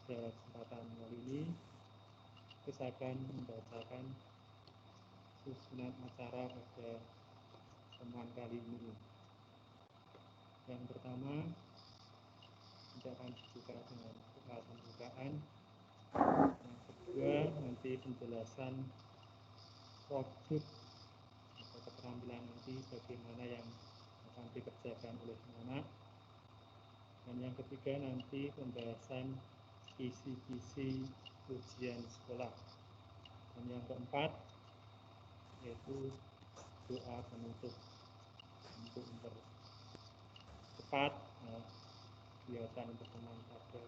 pada kesempatan kali ini saya akan membacakan susunan acara pada pertemuan kali ini. Yang pertama, kita akan dibuka dengan doa pembukaan. Yang kedua, nanti penjelasan produk atau keterampilan nanti bagaimana yang akan dikerjakan oleh anak. Dan yang ketiga, nanti pembahasan kisi-kisi ujian sekolah. Dan yang keempat, yaitu doa penutup untuk mempercepat kegiatan pertemuan pada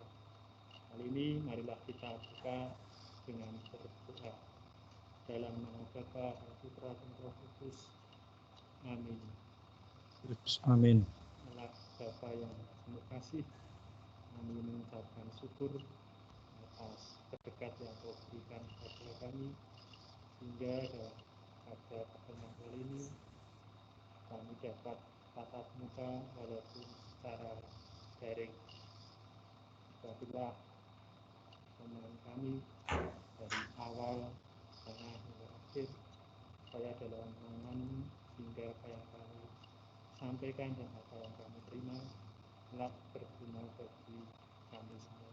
kali ini. Marilah kita buka dengan berdoa. Dalam nama Bapa, Putra, dan Roh Kudus. Amin. Amin. Allah Bapa yang penuh kasih, kami mengucapkan syukur atas berkat yang Kau berikan kepada kami, sehingga pada pertemuan kali ini kami dapat tatap muka walaupun secara daring. Berkatilah pertemuan kami dari awal, tengah, hingga akhir, supaya dalam naungan sehingga apa yang kami sampaikan dan apa yang kami terima telah berguna bagi kami semua.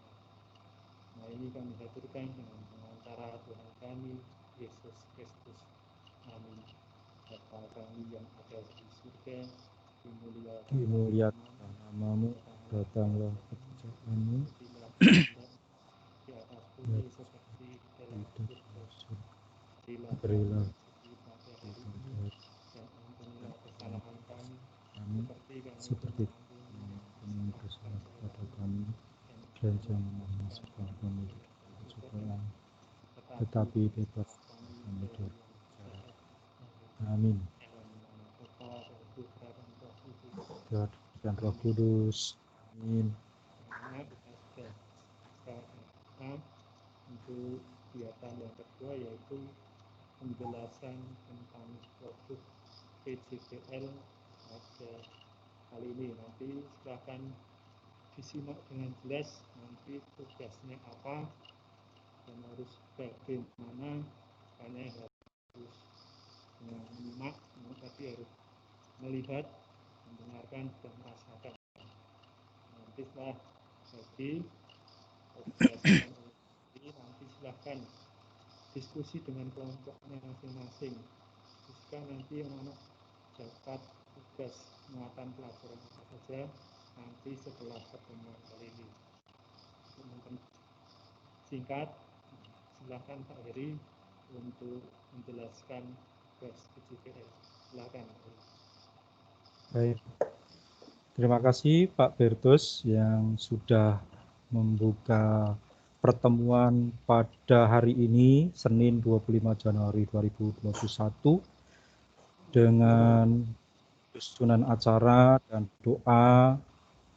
Nah, ini kami haturkan dengan pengacara Tuhan kami, Yesus Kristus. Amin. Bapa kami yang ada di surga, dimuliakan namamu, datanglah kerajaan-Mu, di atas bumi seperti dalam surga. berilah pada hari ini, dan ampunilah kesalahan kami, kami seperti seperti kami bersalah kepada kami, dan jangan memasukkan kami ke dalam pencobaan, tetapi bebas kami dari jahat. Amin. God dan Roh Kudus. Amin. Untuk kegiatan yang kedua, yaitu penjelasan tentang produk PJBL pada kali ini. Nanti silakan disimak dengan jelas nanti tugasnya apa dan harus bagaimana, hanya harus menyimak, tapi harus melihat, mendengarkan, dan merasakan. Nanti setelah jadi penjelasan ini, nanti silahkan diskusi dengan kelompoknya masing-masing. Jika nanti anak dapat tugas muatan pelajaran apa saja nanti setelah pertemuan kali ini. Singkat, silahkan Pak Heri untuk menjelaskan tugas PJBL. Silahkan. Baik. Terima kasih Pak Bertus yang sudah membuka pertemuan pada hari ini, Senin 25 Januari 2021, dengan susunan acara dan doa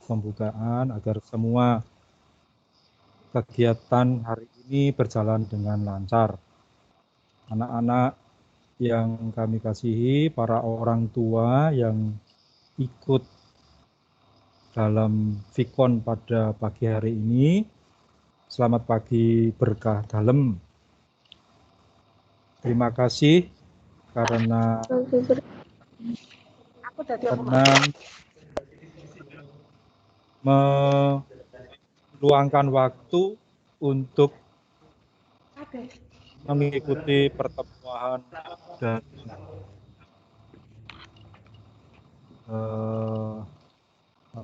pembukaan agar semua kegiatan hari ini berjalan dengan lancar. Anak-anak yang kami kasihi, para orang tua yang ikut dalam Vikon pada pagi hari ini, selamat pagi berkah dalam. Terima kasih karena meluangkan waktu untuk mengikuti pertemuan dan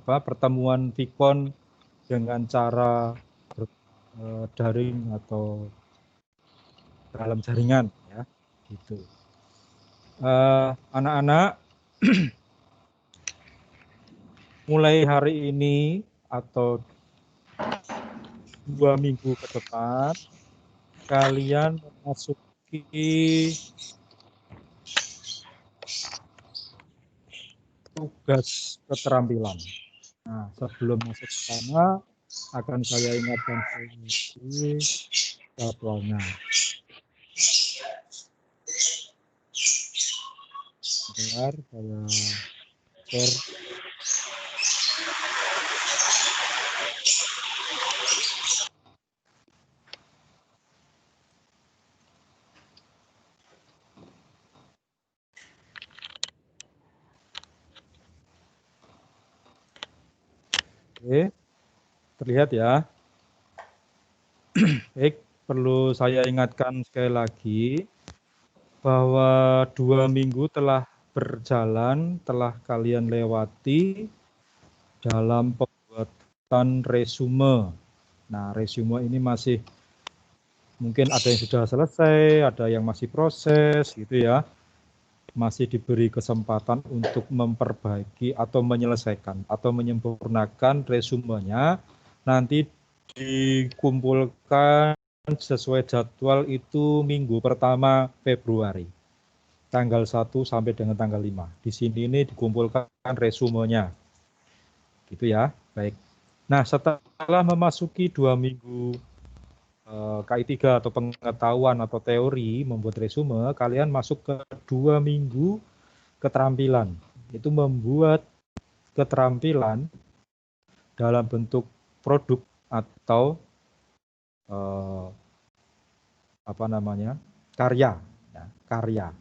pertemuan Vikon dengan cara daring atau dalam jaringan, ya, gitu. Anak-anak, mulai hari ini atau 2 minggu ke depan, kalian memasuki tugas keterampilan. Nah, sebelum masuk ke sana, akan saya ingatkan kembali jadwalnya. Sebentar, saya share. Oke, terlihat ya. Baik, perlu saya ingatkan sekali lagi bahwa 2 minggu telah berjalan, telah kalian lewati dalam pembuatan resume. Nah, resume ini masih mungkin ada yang sudah selesai, ada yang masih proses gitu ya. Masih diberi kesempatan untuk memperbaiki atau menyelesaikan atau menyempurnakan resumenya. Nanti dikumpulkan sesuai jadwal itu minggu pertama Februari. Tanggal 1 sampai dengan tanggal 5. Di sini ini dikumpulkan resumenya. Gitu ya. Baik. Nah, setelah memasuki 2 minggu KI3 atau pengetahuan atau teori membuat resume, kalian masuk ke 2 minggu keterampilan. Itu membuat keterampilan dalam bentuk produk atau karya. Ya, karya.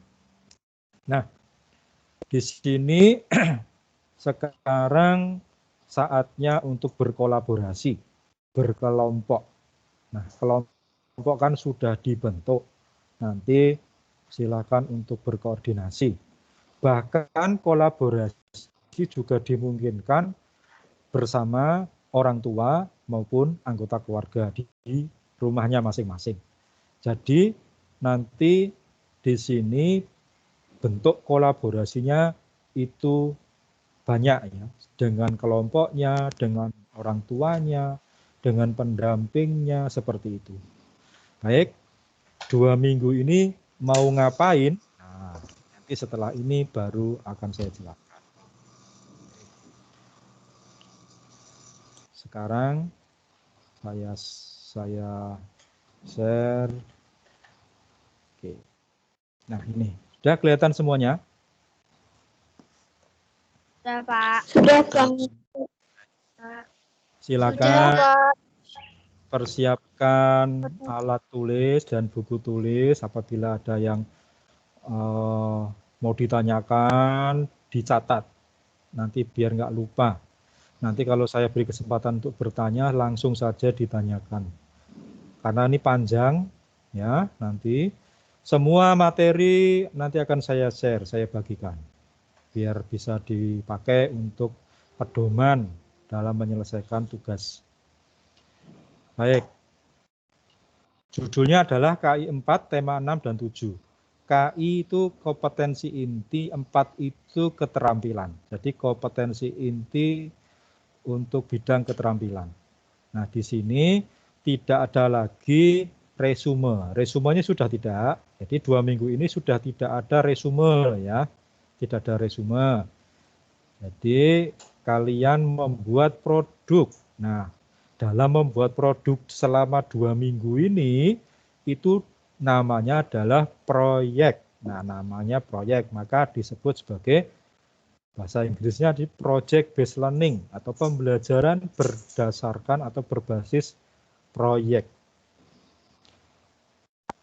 Nah, di sini sekarang saatnya untuk berkolaborasi, berkelompok. Nah, kelompok kan sudah dibentuk. Nanti silakan untuk berkoordinasi. Bahkan kolaborasi juga dimungkinkan bersama orang tua maupun anggota keluarga di rumahnya masing-masing. Jadi nanti di sini bentuk kolaborasinya itu banyak ya, dengan kelompoknya, dengan orang tuanya, dengan pendampingnya, seperti itu. Baik, 2 minggu ini mau ngapain? Nah, nanti setelah ini baru akan saya jelaskan. Sekarang saya share. Oke. Nah, ini sudah kelihatan semuanya? Sudah, Pak. Sudah, Kang. Silakan persiapkan alat tulis dan buku tulis. Apabila ada yang mau ditanyakan, dicatat. Nanti biar nggak lupa. Nanti kalau saya beri kesempatan untuk bertanya, langsung saja ditanyakan. Karena ini panjang, ya, nanti semua materi nanti akan saya share, saya bagikan. Biar bisa dipakai untuk pedoman dalam menyelesaikan tugas. Baik. Judulnya adalah KI 4, tema 6 dan 7. KI itu kompetensi inti, 4 itu keterampilan. Jadi kompetensi inti untuk bidang keterampilan. Nah, di sini tidak ada lagi resume. Resumenya sudah tidak. Jadi 2 minggu ini sudah tidak ada resume ya. Tidak ada resume. Jadi kalian membuat produk. Nah, dalam membuat produk selama 2 minggu ini itu namanya adalah proyek. Nah, namanya proyek, maka disebut sebagai bahasa Inggrisnya di project based learning atau pembelajaran berdasarkan atau berbasis proyek.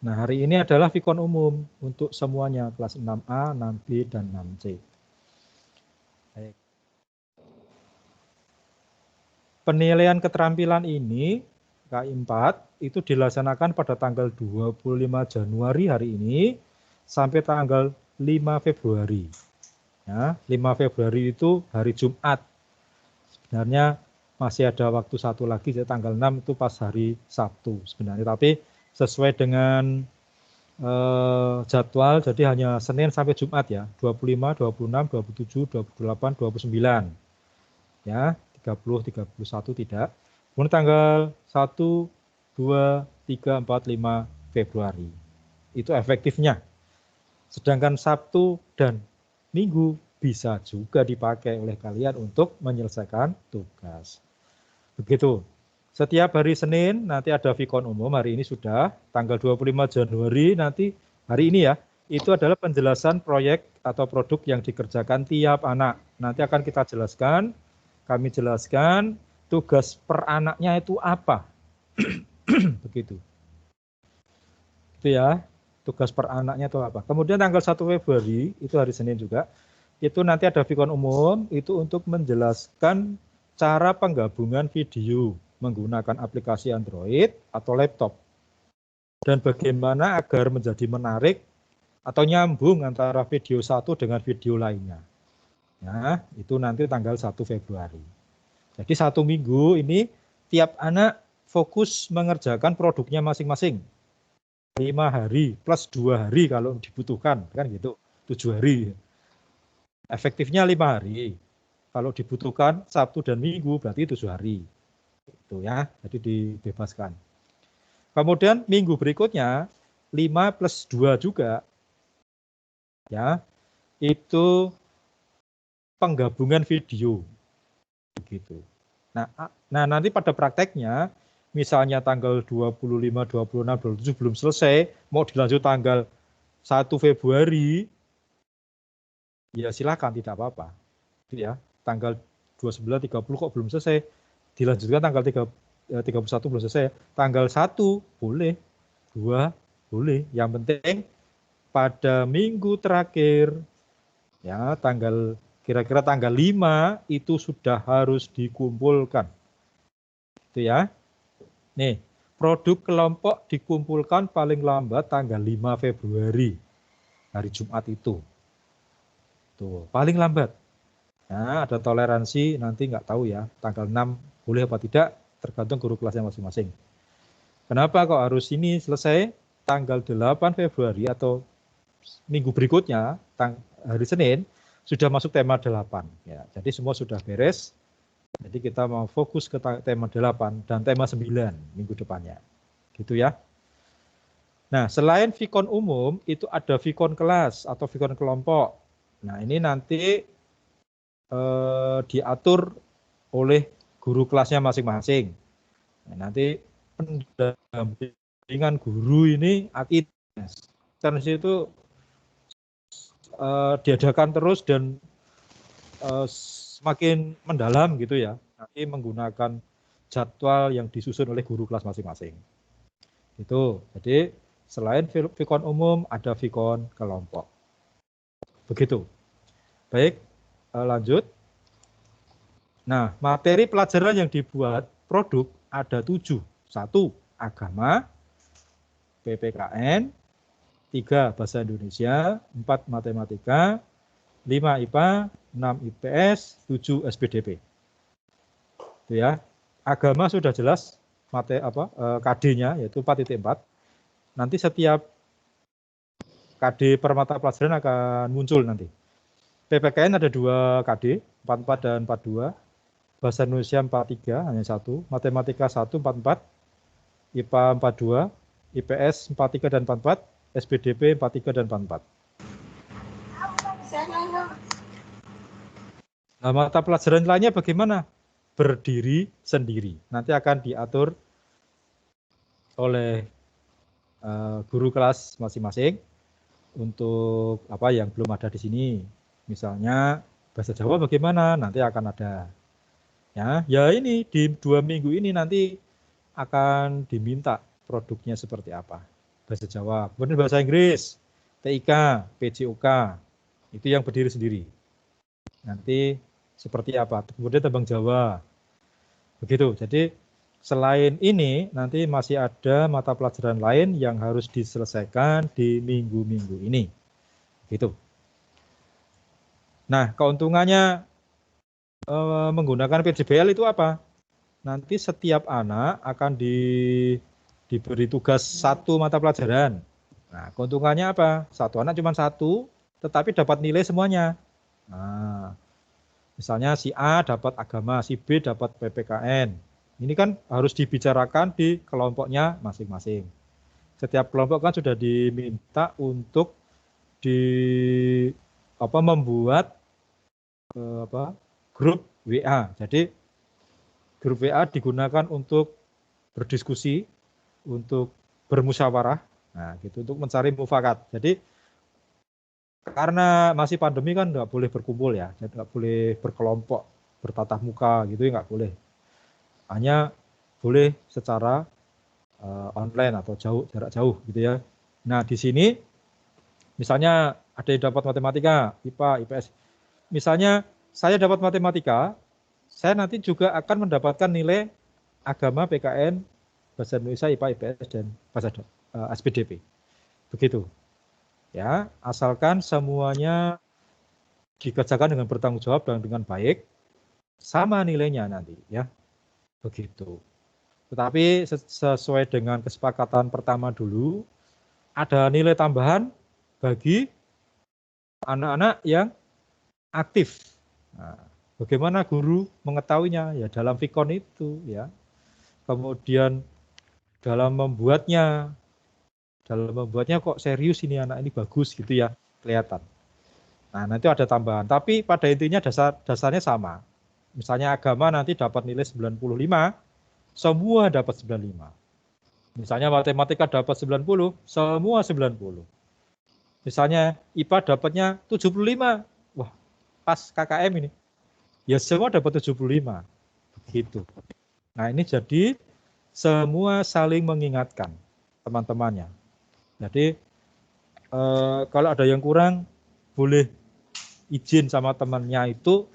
Nah, hari ini adalah Vicon umum untuk semuanya, kelas 6A, 6B, dan 6C. Baik. Penilaian keterampilan ini, KI 4, itu dilaksanakan pada tanggal 25 Januari hari ini, sampai tanggal 5 Februari. Ya, 5 Februari itu hari Jumat. Sebenarnya masih ada waktu satu lagi, tanggal 6 itu pas hari Sabtu sebenarnya. Tapi sesuai dengan jadwal, jadi hanya Senin sampai Jumat ya, 25, 26, 27, 28, 29. Ya, 30, 31 tidak. Kemudian tanggal 1, 2, 3, 4, 5 Februari. Itu efektifnya. Sedangkan Sabtu dan Minggu bisa juga dipakai oleh kalian untuk menyelesaikan tugas. Begitu. Setiap hari Senin nanti ada Vicon umum, hari ini sudah tanggal 25 Januari nanti hari ini ya, itu adalah penjelasan proyek atau produk yang dikerjakan tiap anak. Nanti akan kita jelaskan, kami jelaskan tugas per anaknya itu apa. Begitu. Itu ya, tugas per anaknya itu apa. Kemudian tanggal 1 Februari, itu hari Senin juga, itu nanti ada Vicon umum, itu untuk menjelaskan cara penggabungan video menggunakan aplikasi Android atau laptop. Dan bagaimana agar menjadi menarik atau nyambung antara video satu dengan video lainnya. Ya, itu nanti tanggal 1 Februari. Jadi 1 minggu ini tiap anak fokus mengerjakan produknya masing-masing. 5 hari plus 2 hari kalau dibutuhkan, kan gitu, 7 hari. Efektifnya 5 hari. Kalau dibutuhkan Sabtu dan Minggu berarti 7 hari. Itu ya, jadi dibebaskan. Kemudian minggu berikutnya 5 plus 2 juga. Ya, itu penggabungan video. Begitu. Nah, nanti pada prakteknya misalnya tanggal 25, 26, 27 belum selesai, mau dilanjut tanggal 1 Februari, ya silakan, tidak apa-apa. Ya, tanggal 29, 30 kok belum selesai, dilanjutkan tanggal 31 belum selesai, tanggal 1 boleh, 2 boleh. Yang penting pada minggu terakhir, ya kira-kira tanggal 5 itu sudah harus dikumpulkan. Itu ya. Nih, produk kelompok dikumpulkan paling lambat tanggal 5 Februari, hari Jumat itu. Tuh, paling lambat. Nah, ada toleransi, nanti nggak tahu ya, tanggal 6 boleh apa tidak, tergantung guru kelasnya masing-masing. Kenapa kok harus ini selesai tanggal 8 Februari atau minggu berikutnya, hari Senin, sudah masuk tema 8. Ya, jadi semua sudah beres. Jadi kita mau fokus ke tema 8 dan tema 9 minggu depannya. Gitu ya. Nah, selain Vkon umum, itu ada Vkon kelas atau Vkon kelompok. Nah, ini nanti diatur oleh guru kelasnya masing-masing. Nah, nanti pendampingan guru ini intens itu diadakan terus dan semakin mendalam gitu ya. Nanti menggunakan jadwal yang disusun oleh guru kelas masing-masing. Itu. Jadi selain Vkon umum ada Vkon kelompok. Begitu. Baik, lanjut. Nah, materi pelajaran yang dibuat produk ada 7. 1. Agama, PPKN, 3. Bahasa Indonesia, 4. Matematika, 5. IPA, 6. IPS, 7. SPDP. Itu ya. Agama sudah jelas KD-nya yaitu 4.4. Nanti setiap KD per mata pelajaran akan muncul nanti. PPKN ada 2 KD, 44 dan 42. Bahasa Indonesia 43, hanya 1. Matematika 1, 44. IPA 42. IPS 43 dan 44. SPDP 43 dan 44. Nah, mata pelajaran lainnya bagaimana? Berdiri sendiri. Nanti akan diatur oleh guru kelas masing-masing untuk apa yang belum ada di sini. Misalnya bahasa Jawa bagaimana? Nanti akan ada. Ya ini di 2 minggu ini nanti akan diminta produknya seperti apa. Bahasa Jawa, kemudian bahasa Inggris, TIK, PJOK, itu yang berdiri sendiri. Nanti seperti apa, kemudian tembang Jawa. Begitu, jadi selain ini nanti masih ada mata pelajaran lain yang harus diselesaikan di minggu-minggu ini. Gitu. Nah, keuntungannya menggunakan PJBL itu apa? Nanti setiap anak akan diberi tugas 1 mata pelajaran. Nah, keuntungannya apa? 1 anak cuma 1, tetapi dapat nilai semuanya. Nah, misalnya si A dapat agama, si B dapat PPKN. Ini kan harus dibicarakan di kelompoknya masing-masing. Setiap kelompok kan sudah diminta untuk membuat grup WA. Jadi grup WA digunakan untuk berdiskusi, untuk bermusyawarah, nah gitu, untuk mencari mufakat. Jadi karena masih pandemi kan nggak boleh berkumpul ya, nggak boleh berkelompok, bertatap muka gitu ya, nggak boleh. Hanya boleh secara online atau jarak jauh gitu ya. Nah di sini misalnya ada yang dapat matematika, IPA, IPS. Misalnya saya dapat matematika, saya nanti juga akan mendapatkan nilai agama, PKN, bahasa Indonesia, IPA, IPS, dan bahasa SPDP. Begitu. Ya, asalkan semuanya dikerjakan dengan bertanggung jawab dan dengan baik, sama nilainya nanti, ya. Begitu. Tetapi sesuai dengan kesepakatan pertama dulu, ada nilai tambahan bagi anak-anak yang aktif. Nah, bagaimana guru mengetahuinya? Ya dalam Vicon itu, ya. Kemudian dalam membuatnya kok serius ini anak ini bagus gitu ya, kelihatan. Nah, nanti ada tambahan. Tapi pada intinya dasarnya sama. Misalnya agama nanti dapat nilai 95, semua dapat 95. Misalnya matematika dapat 90, semua 90. Misalnya IPA dapatnya 75, wah pas KKM ini. Ya semua dapat 75. Begitu. Nah, ini jadi semua saling mengingatkan teman-temannya. Jadi kalau ada yang kurang, boleh izin sama temannya itu,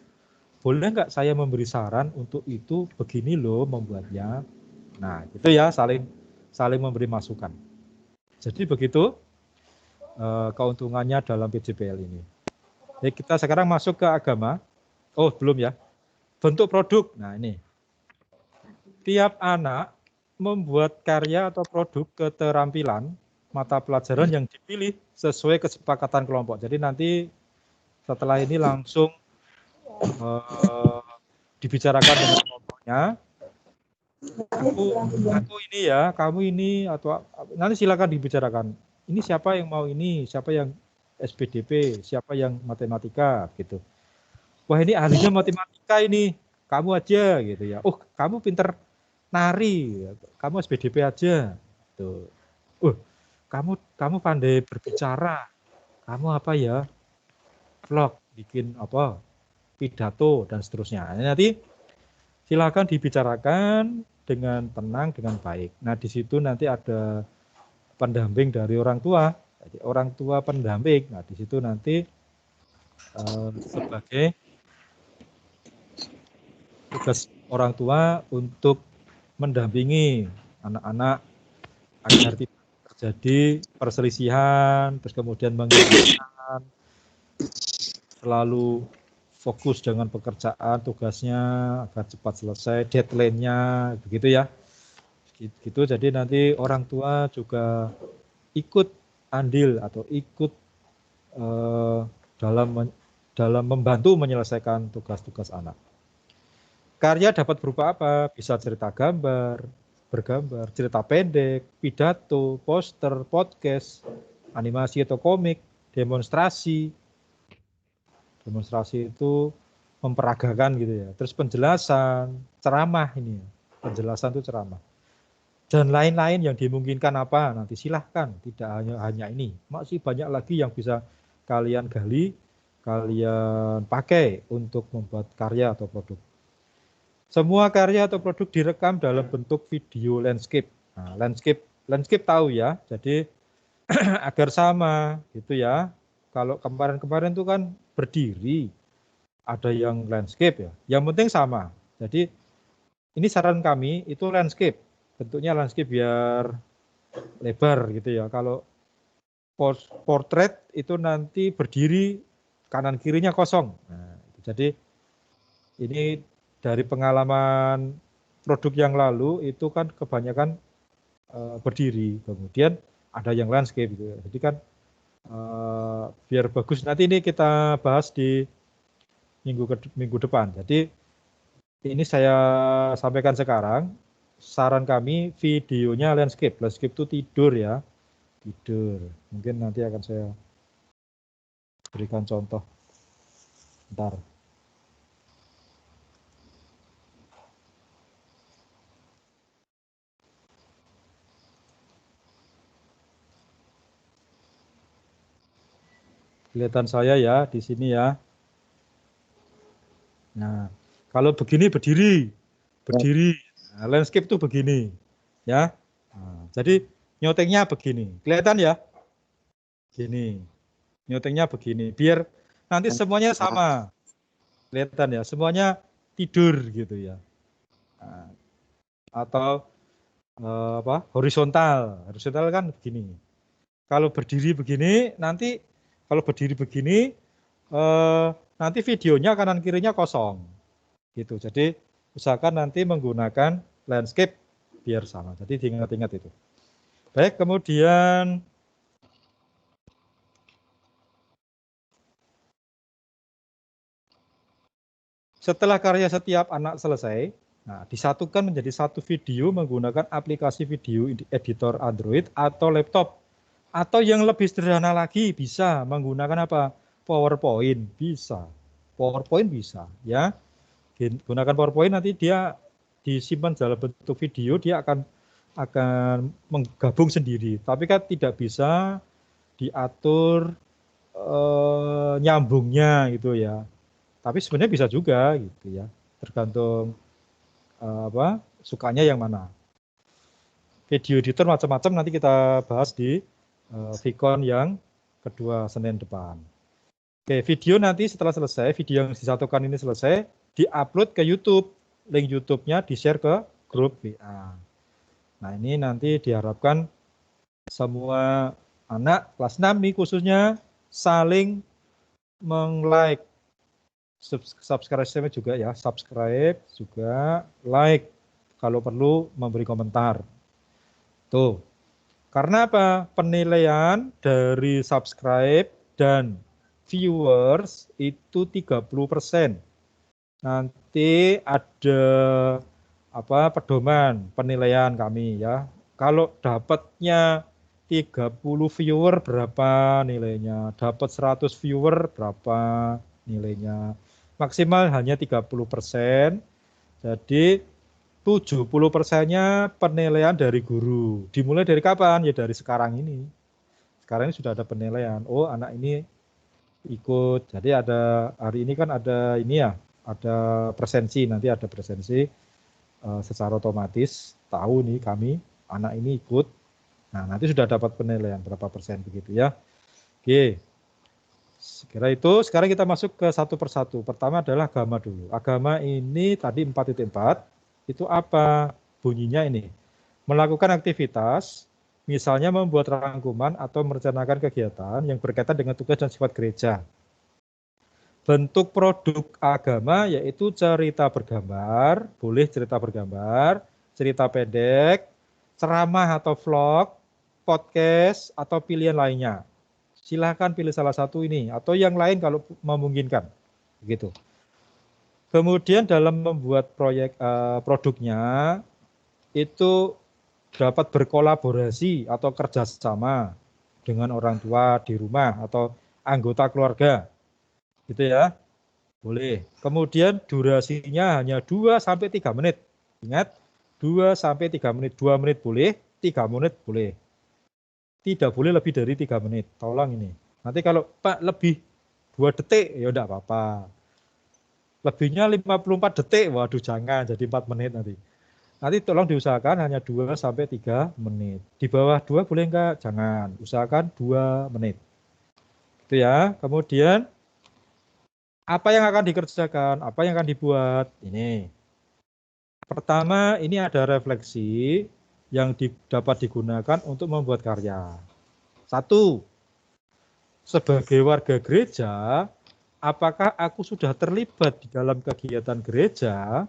boleh nggak saya memberi saran untuk itu begini loh membuatnya. Nah, gitu ya, saling memberi masukan. Jadi begitu keuntungannya dalam PJPL ini. Jadi kita sekarang masuk ke agama. Oh, belum ya. Bentuk produk. Nah, ini. Tiap anak membuat karya atau produk keterampilan mata pelajaran yang dipilih sesuai kesepakatan kelompok. Jadi nanti setelah ini langsung dibicarakan dengan kelompoknya. Aku ini ya, kamu ini, atau nanti silakan dibicarakan. Ini siapa yang mau ini, siapa yang SPDP, siapa yang matematika gitu. Wah ini ahlinya matematika ini, kamu aja gitu ya. Oh kamu pinter nari, kamu SPDP aja. Tuh. Kamu pandai berbicara, kamu apa ya, vlog, bikin apa, pidato dan seterusnya. Nanti silakan dibicarakan dengan tenang, dengan baik. Nah di situ nanti ada pendamping dari orang tua, jadi orang tua pendamping. Nah di situ nanti sebagai tugas orang tua untuk mendampingi anak-anak agar tidak terjadi perselisihan, terus kemudian mengingatkan, selalu fokus dengan pekerjaan, tugasnya agar cepat selesai, deadline-nya, begitu ya. Gitu, jadi nanti orang tua juga ikut andil atau ikut dalam membantu menyelesaikan tugas-tugas anak. Karya dapat berupa apa? Bisa cerita bergambar, cerita pendek, pidato, poster, podcast, animasi atau komik, demonstrasi. Demonstrasi itu memperagakan gitu ya. Terus penjelasan, ceramah ini. Penjelasan itu ceramah. Dan lain-lain yang dimungkinkan apa? Nanti silahkan, tidak hanya ini. Masih banyak lagi yang bisa kalian gali, kalian pakai untuk membuat karya atau produk. Semua karya atau produk direkam dalam bentuk video landscape. Nah, landscape tahu ya. Jadi agar sama gitu ya. Kalau kemarin itu kan berdiri, ada yang landscape ya. Yang penting sama. Jadi ini saran kami itu landscape. Bentuknya landscape biar lebar gitu ya. Kalau portrait itu nanti berdiri, kanan kirinya kosong. Nah, jadi ini dari pengalaman produk yang lalu itu kan kebanyakan berdiri, kemudian ada yang landscape gitu. Jadi kan biar bagus, nanti ini kita bahas di minggu depan. Jadi ini saya sampaikan sekarang, saran kami videonya landscape itu tidur ya, tidur. Mungkin nanti akan saya berikan contoh. Bentar. Kelihatan saya ya di sini ya. Nah, kalau begini berdiri. Nah, landscape itu begini, ya. Nah, jadi nyotengnya begini, kelihatan ya? Gini, nyotengnya begini. Biar nanti semuanya sama, kelihatan ya. Semuanya tidur gitu ya. Nah, atau horizontal kan begini. Kalau berdiri begini nanti nanti videonya kanan kirinya kosong gitu. Jadi usahakan nanti menggunakan landscape biar sama. Jadi diingat-ingat itu. Baik, kemudian setelah karya setiap anak selesai, nah, disatukan menjadi satu video menggunakan aplikasi video editor Android atau laptop. Atau yang lebih sederhana lagi bisa menggunakan apa? PowerPoint bisa. PowerPoint bisa ya. Gunakan PowerPoint nanti dia disimpan dalam bentuk video, dia akan menggabung sendiri. Tapi kan tidak bisa diatur nyambungnya gitu ya. Tapi sebenarnya bisa juga gitu ya, tergantung sukanya yang mana. Video editor macam-macam nanti kita bahas di Vicon yang kedua Senin depan. Oke, video nanti setelah selesai, video yang disatukan ini selesai, diupload ke YouTube. Link YouTube-nya di-share ke grup WA. Nah, ini nanti diharapkan semua anak kelas 6 nih khususnya saling meng-like, subscribe juga ya, subscribe juga, like, kalau perlu memberi komentar. Tuh, karena apa? Penilaian dari subscribe dan viewers itu 30%. Nanti ada pedoman penilaian kami ya. Kalau dapatnya 30 viewer berapa nilainya, dapat 100 viewer berapa nilainya. Maksimal hanya 30%. Jadi 70%-nya penilaian dari guru. Dimulai dari kapan? Ya dari sekarang ini. Sekarang ini sudah ada penilaian. Oh, anak ini ikut. Jadi ada hari ini kan ada ini ya, ada presensi, nanti ada presensi secara otomatis tahu nih kami anak ini ikut. Nah, nanti sudah dapat penilaian berapa persen begitu ya. Oke. Sekira itu, sekarang kita masuk ke satu persatu. Pertama adalah agama dulu. Agama ini tadi 4.4, itu apa? Bunyinya ini. Melakukan aktivitas, misalnya membuat rangkuman atau merencanakan kegiatan yang berkaitan dengan tugas dan sifat gereja. Bentuk produk agama yaitu cerita bergambar, boleh cerita bergambar, cerita pendek, ceramah atau vlog, podcast, atau pilihan lainnya. Silahkan pilih salah satu ini atau yang lain kalau memungkinkan. Begitu. Kemudian dalam membuat produknya itu dapat berkolaborasi atau kerjasama dengan orang tua di rumah atau anggota keluarga. Gitu ya. Boleh. Kemudian durasinya hanya 2-3 menit. Ingat, 2-3 menit. 2 menit boleh, 3 menit boleh. Tidak boleh lebih dari 3 menit. Tolong ini. Nanti kalau Pak lebih 2 detik, ya udah apa-apa. Lebihnya 54 detik, waduh jangan, jadi 4 menit nanti. Nanti tolong diusahakan hanya 2-3 menit. Di bawah 2 boleh enggak? Jangan. Usahakan 2 menit. Itu ya. Kemudian apa yang akan dikerjakan? Apa yang akan dibuat? Ini. Pertama, ini ada refleksi yang dapat digunakan untuk membuat karya. 1. Sebagai warga gereja, apakah aku sudah terlibat di dalam kegiatan gereja?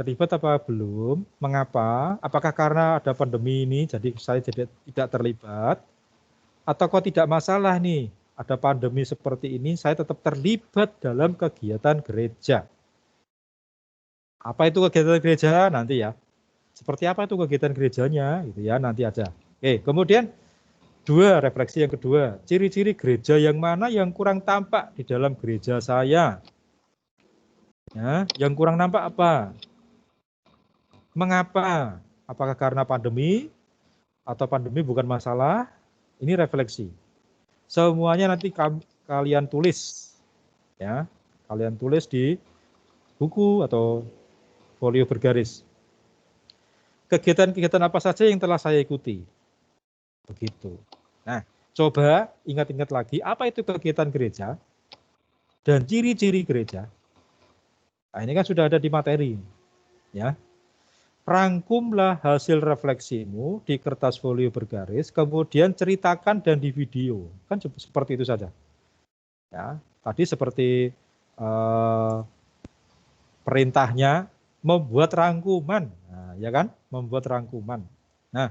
Terlibat apa belum? Mengapa? Apakah karena ada pandemi ini jadi saya tidak terlibat? Atau kok tidak masalah nih, ada pandemi seperti ini saya tetap terlibat dalam kegiatan gereja? Apa itu kegiatan gereja? Nanti ya. Seperti apa itu kegiatan gerejanya? Gitu ya, nanti aja. Oke, kemudian 2, refleksi yang kedua, ciri-ciri gereja yang mana yang kurang tampak di dalam gereja saya? Ya, yang kurang nampak apa? Mengapa? Apakah karena pandemi? Atau pandemi bukan masalah? Ini refleksi. Semuanya nanti kalian tulis. Ya, kalian tulis di buku atau folio bergaris. Kegiatan-kegiatan apa saja yang telah saya ikuti? Begitu. Nah, coba ingat-ingat lagi apa itu kegiatan gereja dan ciri-ciri gereja. Nah, ini kan sudah ada di materi, ya. Rangkumlah hasil refleksimu di kertas folio bergaris, kemudian ceritakan dan di video. Kan seperti itu saja. Ya, tadi seperti perintahnya membuat rangkuman, nah, ya kan? Membuat rangkuman. Nah,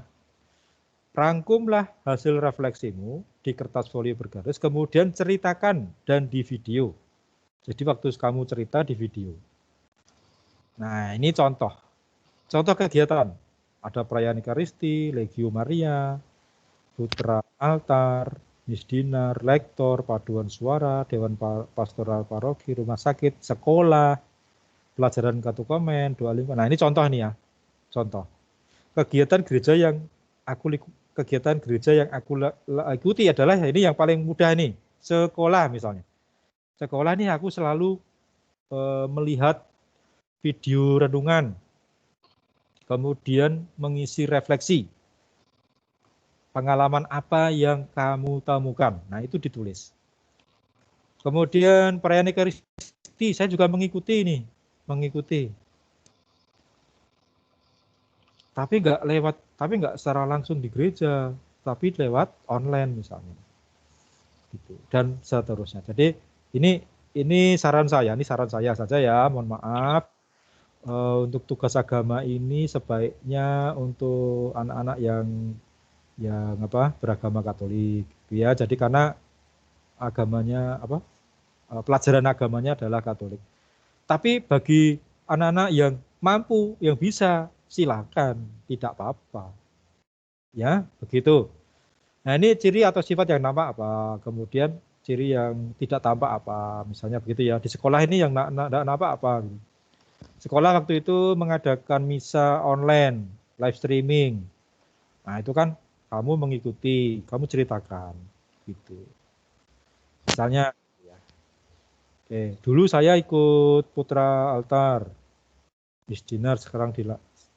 rangkumlah hasil refleksimu di kertas folio bergaris, kemudian ceritakan dan di video. Jadi waktu kamu cerita di video. Nah, ini contoh. Contoh kegiatan. Ada perayaan Ekaristi, Legio Maria, Putra Altar, Misdinar, Lektor, Paduan Suara, Dewan Pastoral Paroki, Rumah Sakit, Sekolah, pelajaran katukomen, doa lingkungan. Nah, ini contoh nih ya. Contoh. Kegiatan gereja yang aku ikuti adalah ini yang paling mudah nih. Sekolah misalnya. Sekolah nih aku selalu melihat video renungan, kemudian mengisi refleksi. Pengalaman apa yang kamu temukan? Nah, itu ditulis. Kemudian perayaan Ekaristi, saya juga mengikuti nih, Tapi nggak secara langsung di gereja, tapi lewat online misalnya. Gitu. Dan seterusnya. Jadi ini saran saya saja ya, mohon maaf. Untuk tugas agama ini sebaiknya untuk anak-anak yang beragama Katolik ya. Jadi karena agamanya pelajaran agamanya adalah Katolik. Tapi bagi anak-anak yang mampu, yang bisa, silakan, tidak apa-apa. Ya, begitu. Nah, ini ciri atau sifat yang nampak apa? Kemudian ciri yang tidak tampak apa? Misalnya begitu ya. Di sekolah ini yang nampak apa? Sekolah waktu itu mengadakan misa online, live streaming. Nah, itu kan kamu mengikuti, kamu ceritakan gitu. Misalnya ya. Oke, dulu saya ikut Putra Altar. Misdinar sekarang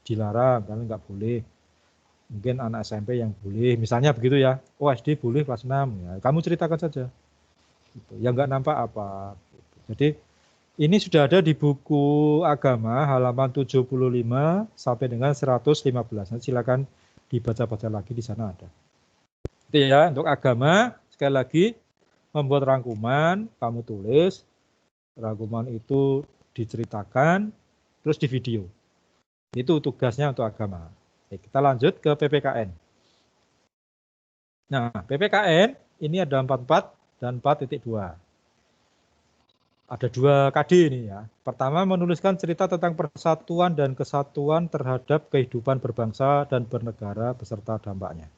dilarang karena nggak boleh. Mungkin anak SMP yang boleh, misalnya begitu ya. Oh, SD boleh kelas 6 ya. Kamu ceritakan saja. Gitu. Yang nggak nampak apa. Gitu. Jadi ini sudah ada di buku agama halaman 75 sampai dengan 115. Nanti silakan dibaca-baca lagi, di sana ada. Itu ya, untuk agama sekali lagi membuat rangkuman, kamu tulis, rangkuman itu diceritakan, terus di video. Itu tugasnya untuk agama. Oke, kita lanjut ke PPKN. Nah, PPKN ini ada 44 dan 4.2. Ada 2 KD ini ya. Pertama, menuliskan cerita tentang persatuan dan kesatuan terhadap kehidupan berbangsa dan bernegara beserta dampaknya.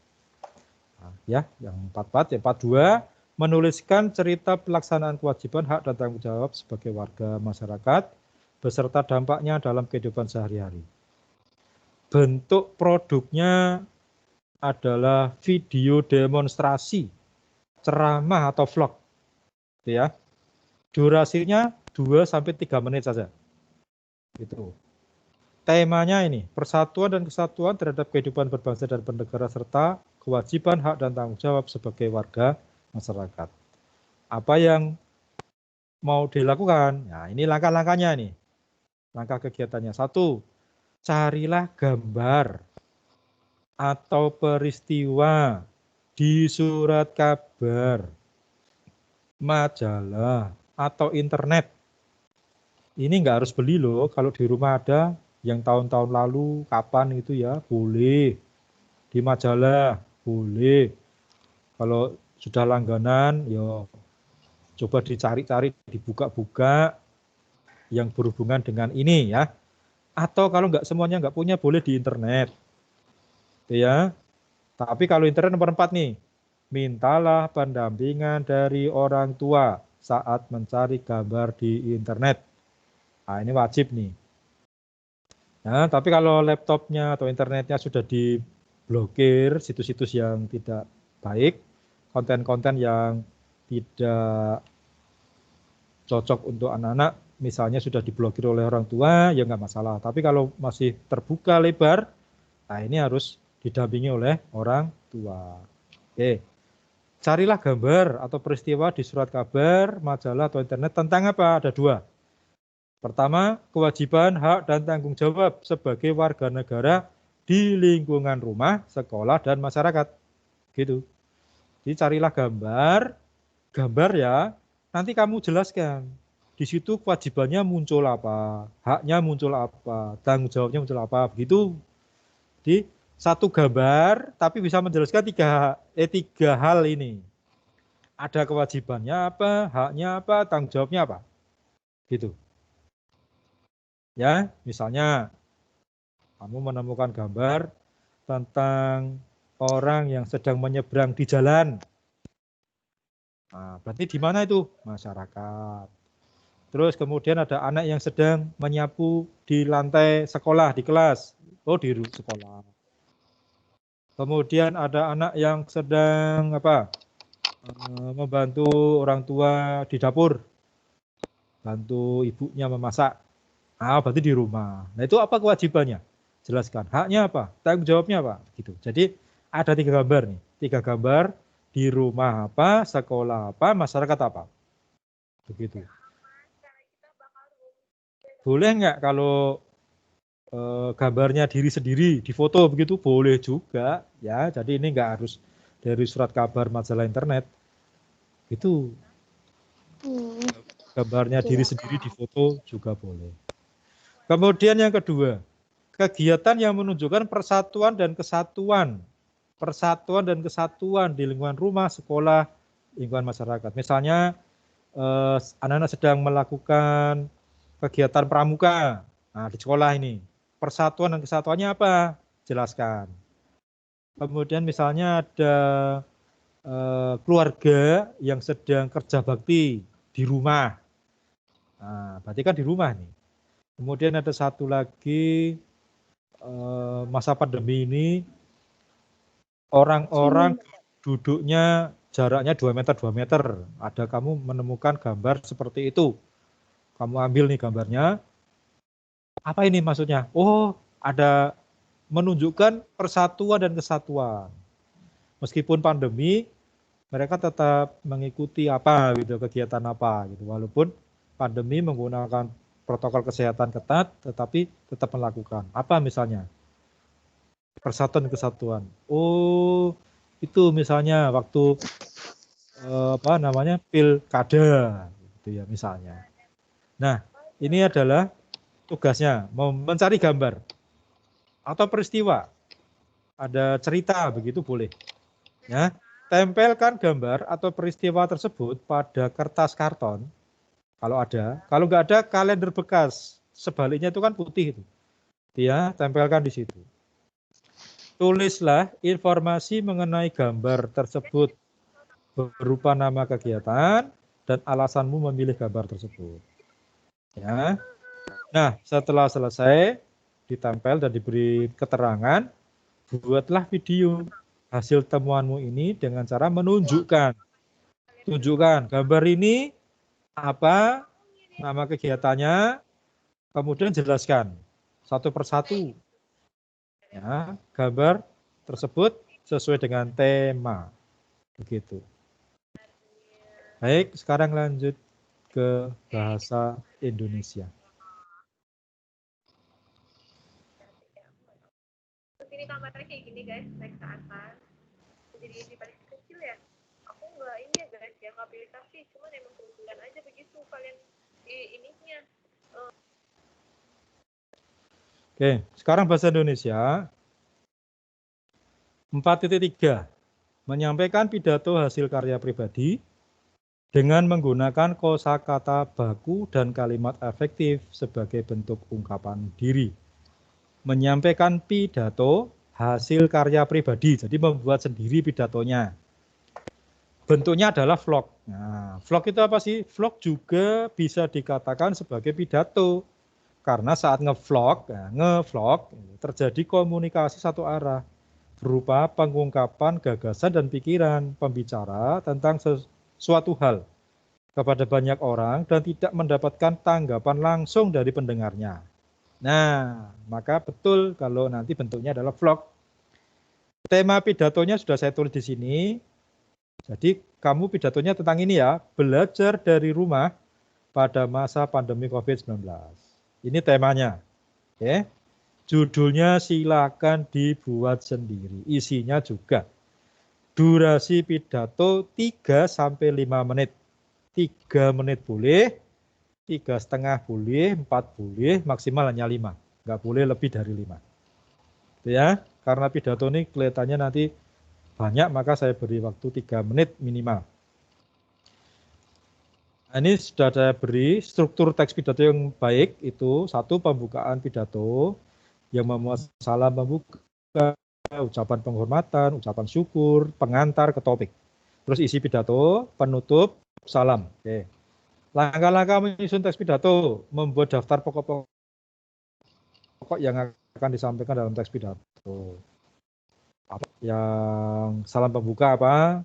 Nah, ya, yang 44, yang 42, menuliskan cerita pelaksanaan kewajiban hak dan tanggung jawab sebagai warga masyarakat beserta dampaknya dalam kehidupan sehari-hari. Bentuk produknya adalah video demonstrasi, ceramah atau vlog. Ya. Durasinya 2-3 menit saja. Gitu. Temanya ini, persatuan dan kesatuan terhadap kehidupan berbangsa dan bernegara serta kewajiban hak dan tanggung jawab sebagai warga masyarakat. Apa yang mau dilakukan? Nah, ini langkah-langkahnya nih. Langkah kegiatannya. 1, carilah gambar atau peristiwa di surat kabar, majalah, atau internet. Ini nggak harus beli loh, kalau di rumah ada yang tahun-tahun lalu, kapan itu ya, boleh. Di majalah, boleh. Kalau sudah langganan, ya coba dicari-cari, dibuka-buka yang berhubungan dengan ini ya. Atau kalau semuanya nggak punya, boleh di internet. Ya. Tapi kalau internet nomor 4 nih, mintalah pendampingan dari orang tua saat mencari gambar di internet. Nah, ini wajib nih. Nah, tapi kalau laptopnya atau internetnya sudah diblokir, situs-situs yang tidak baik, konten-konten yang tidak cocok untuk anak-anak, misalnya sudah diblokir oleh orang tua, ya nggak masalah. Tapi kalau masih terbuka lebar, nah ini harus didampingi oleh orang tua. Oke. Carilah gambar atau peristiwa di surat kabar, majalah atau internet tentang apa? Ada 2. Pertama, kewajiban, hak, dan tanggung jawab sebagai warga negara di lingkungan rumah, sekolah, dan masyarakat. Gitu. Jadi carilah gambar ya, nanti kamu jelaskan. Di situ kewajibannya muncul apa, haknya muncul apa, tanggung jawabnya muncul apa, begitu. Di satu gambar, tapi bisa menjelaskan tiga hal ini. Ada kewajibannya apa, haknya apa, tanggung jawabnya apa. Gitu. Ya, misalnya kamu menemukan gambar tentang orang yang sedang menyeberang di jalan. Nah, berarti di mana itu? Masyarakat. Terus kemudian ada anak yang sedang menyapu di lantai sekolah, di kelas. Oh, di sekolah. Kemudian ada anak yang sedang membantu orang tua di dapur. Bantu ibunya memasak. Ah, berarti di rumah. Nah, itu apa kewajibannya? Jelaskan. Haknya apa? Tanggung jawabnya apa? Gitu. Jadi ada 3 gambar nih. 3 gambar di rumah apa, sekolah apa, masyarakat apa. Begitu. Boleh nggak kalau gambarnya diri sendiri difoto begitu? Boleh juga. Ya, jadi ini nggak harus dari surat kabar majalah internet. Itu gambarnya diri sendiri difoto juga boleh. Kemudian yang kedua, kegiatan yang menunjukkan persatuan dan kesatuan. Persatuan dan kesatuan di lingkungan rumah, sekolah, lingkungan masyarakat. Misalnya anak-anak sedang melakukan kegiatan pramuka. Nah, di sekolah ini. Persatuan dan kesatuannya apa? Jelaskan. Kemudian misalnya ada keluarga yang sedang kerja bakti di rumah. Nah, berarti kan di rumah nih. Kemudian ada satu lagi masa pandemi ini orang-orang duduknya jaraknya 2 meter 2 meter. Ada kamu menemukan gambar seperti itu. Kamu ambil nih gambarnya. Apa ini maksudnya? Oh, ada menunjukkan persatuan dan kesatuan. Meskipun pandemi, mereka tetap mengikuti apa gitu, kegiatan apa gitu. Walaupun pandemi menggunakan protokol kesehatan ketat, tetapi tetap melakukan. Apa misalnya? Persatuan kesatuan. Oh, itu misalnya waktu pilkada, gitu ya misalnya. Nah, ini adalah tugasnya, mencari gambar atau peristiwa. Ada cerita begitu boleh. Ya, tempelkan gambar atau peristiwa tersebut pada kertas karton. Kalau ada, kalau nggak ada kalender bekas. Sebaliknya itu kan putih itu. Ya, tempelkan di situ. Tulislah informasi mengenai gambar tersebut berupa nama kegiatan dan alasanmu memilih gambar tersebut. Ya. Nah, setelah selesai ditempel dan diberi keterangan, buatlah video hasil temuanmu ini dengan cara menunjukkan gambar ini apa, nama kegiatannya, kemudian jelaskan satu persatu. Ya, gambar tersebut sesuai dengan tema. Begitu. Baik, sekarang lanjut ke bahasa Indonesia. Ini kamarnya kayak gini guys, naik ke atas. Jadi ini paling kecil ya. Aku nggak ini ya guys, ya nggak pilih kasih, cuma emang kebetulan aja begitu kalian ininya. Oke, sekarang bahasa Indonesia 4.3. Menyampaikan pidato hasil karya pribadi dengan menggunakan kosakata baku dan kalimat efektif sebagai bentuk ungkapan diri. Menyampaikan pidato hasil karya pribadi, jadi membuat sendiri pidatonya. Bentuknya adalah vlog. Nah, vlog itu apa sih? Vlog juga bisa dikatakan sebagai pidato. Karena saat ngevlog terjadi komunikasi satu arah berupa pengungkapan gagasan dan pikiran pembicara tentang sesuatu hal kepada banyak orang dan tidak mendapatkan tanggapan langsung dari pendengarnya. Nah, maka betul kalau nanti bentuknya adalah vlog. Tema pidatonya sudah saya tulis di sini. Jadi kamu pidatonya tentang ini ya, belajar dari rumah pada masa pandemi COVID-19. Ini temanya. Oke. Judulnya silakan dibuat sendiri. Isinya juga. Durasi pidato 3-5 menit. 3 menit boleh, 3,5 boleh, 4 boleh, maksimal hanya 5. Nggak boleh lebih dari 5. Ya, karena pidato ini kelihatannya nanti banyak, maka saya beri waktu 3 menit minimal. Ini sudah saya beri struktur teks pidato yang baik itu. 1, pembukaan pidato yang memuat salam pembuka, ucapan penghormatan, ucapan syukur, pengantar ke topik. Terus isi pidato, penutup, salam. Oke. Langkah-langkah menyusun teks pidato, membuat daftar pokok-pokok yang akan disampaikan dalam teks pidato. Yang salam pembuka apa?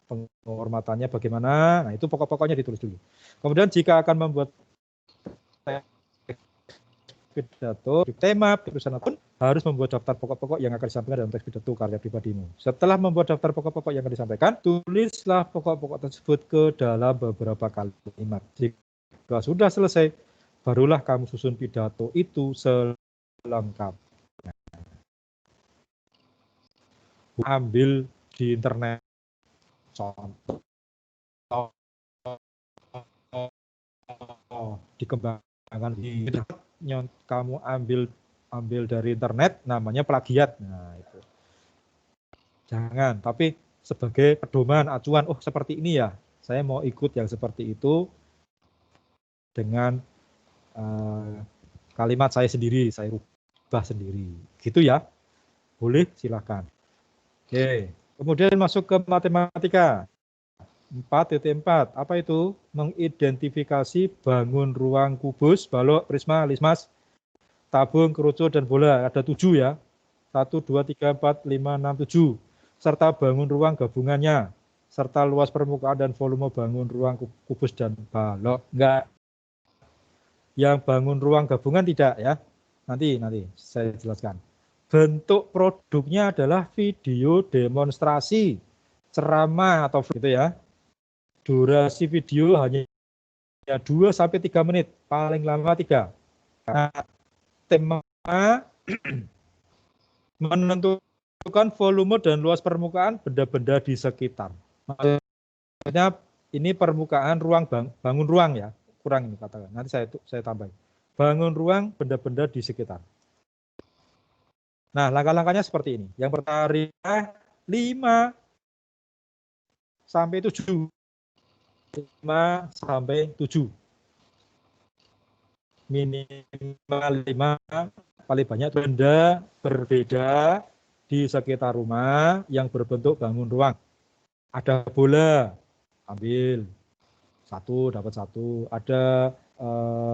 Penghormatannya bagaimana? Nah, itu pokok-pokoknya ditulis dulu. Kemudian jika akan membuat pidato, tema perusahaan pun harus membuat daftar pokok-pokok yang akan disampaikan dalam teks pidato karya pribadimu. Setelah membuat daftar pokok-pokok yang akan disampaikan, tulislah pokok-pokok tersebut ke dalam beberapa kalimat. Jika sudah selesai, barulah kamu susun pidato itu selengkapnya. Ambil di internet. Contoh dikembangkan kamu ambil dari internet, namanya plagiat. Nah, itu jangan, tapi sebagai pedoman acuan, oh seperti ini ya, saya mau ikut yang seperti itu dengan kalimat saya sendiri, saya rubah sendiri, gitu ya, boleh, silakan. Oke, kemudian masuk ke matematika. 4.4, apa itu? Mengidentifikasi bangun ruang kubus, balok, prisma, lismas, tabung, kerucut, dan bola. Ada 7 ya. 1, 2, 3, 4, 5, 6, 7. Serta bangun ruang gabungannya. Serta luas permukaan dan volume bangun ruang kubus dan balok. Enggak. Yang bangun ruang gabungan tidak ya. Nanti saya jelaskan. Bentuk produknya adalah video demonstrasi, ceramah atau gitu ya. Durasi video hanya 2-3 menit, paling lama 3. Nah, tema menentukan volume dan luas permukaan benda-benda di sekitar. Maksudnya ini permukaan ruang, bangun ruang ya, kurang ini katakan. Nanti saya tambahin. Bangun ruang benda-benda di sekitar. Nah, langkah-langkahnya seperti ini. Yang pertama 5 sampai 7. 5 sampai 7. Minimal 5, paling banyak benda berbeda di sekitar rumah yang berbentuk bangun ruang. Ada bola, ambil 1, dapat 1. Ada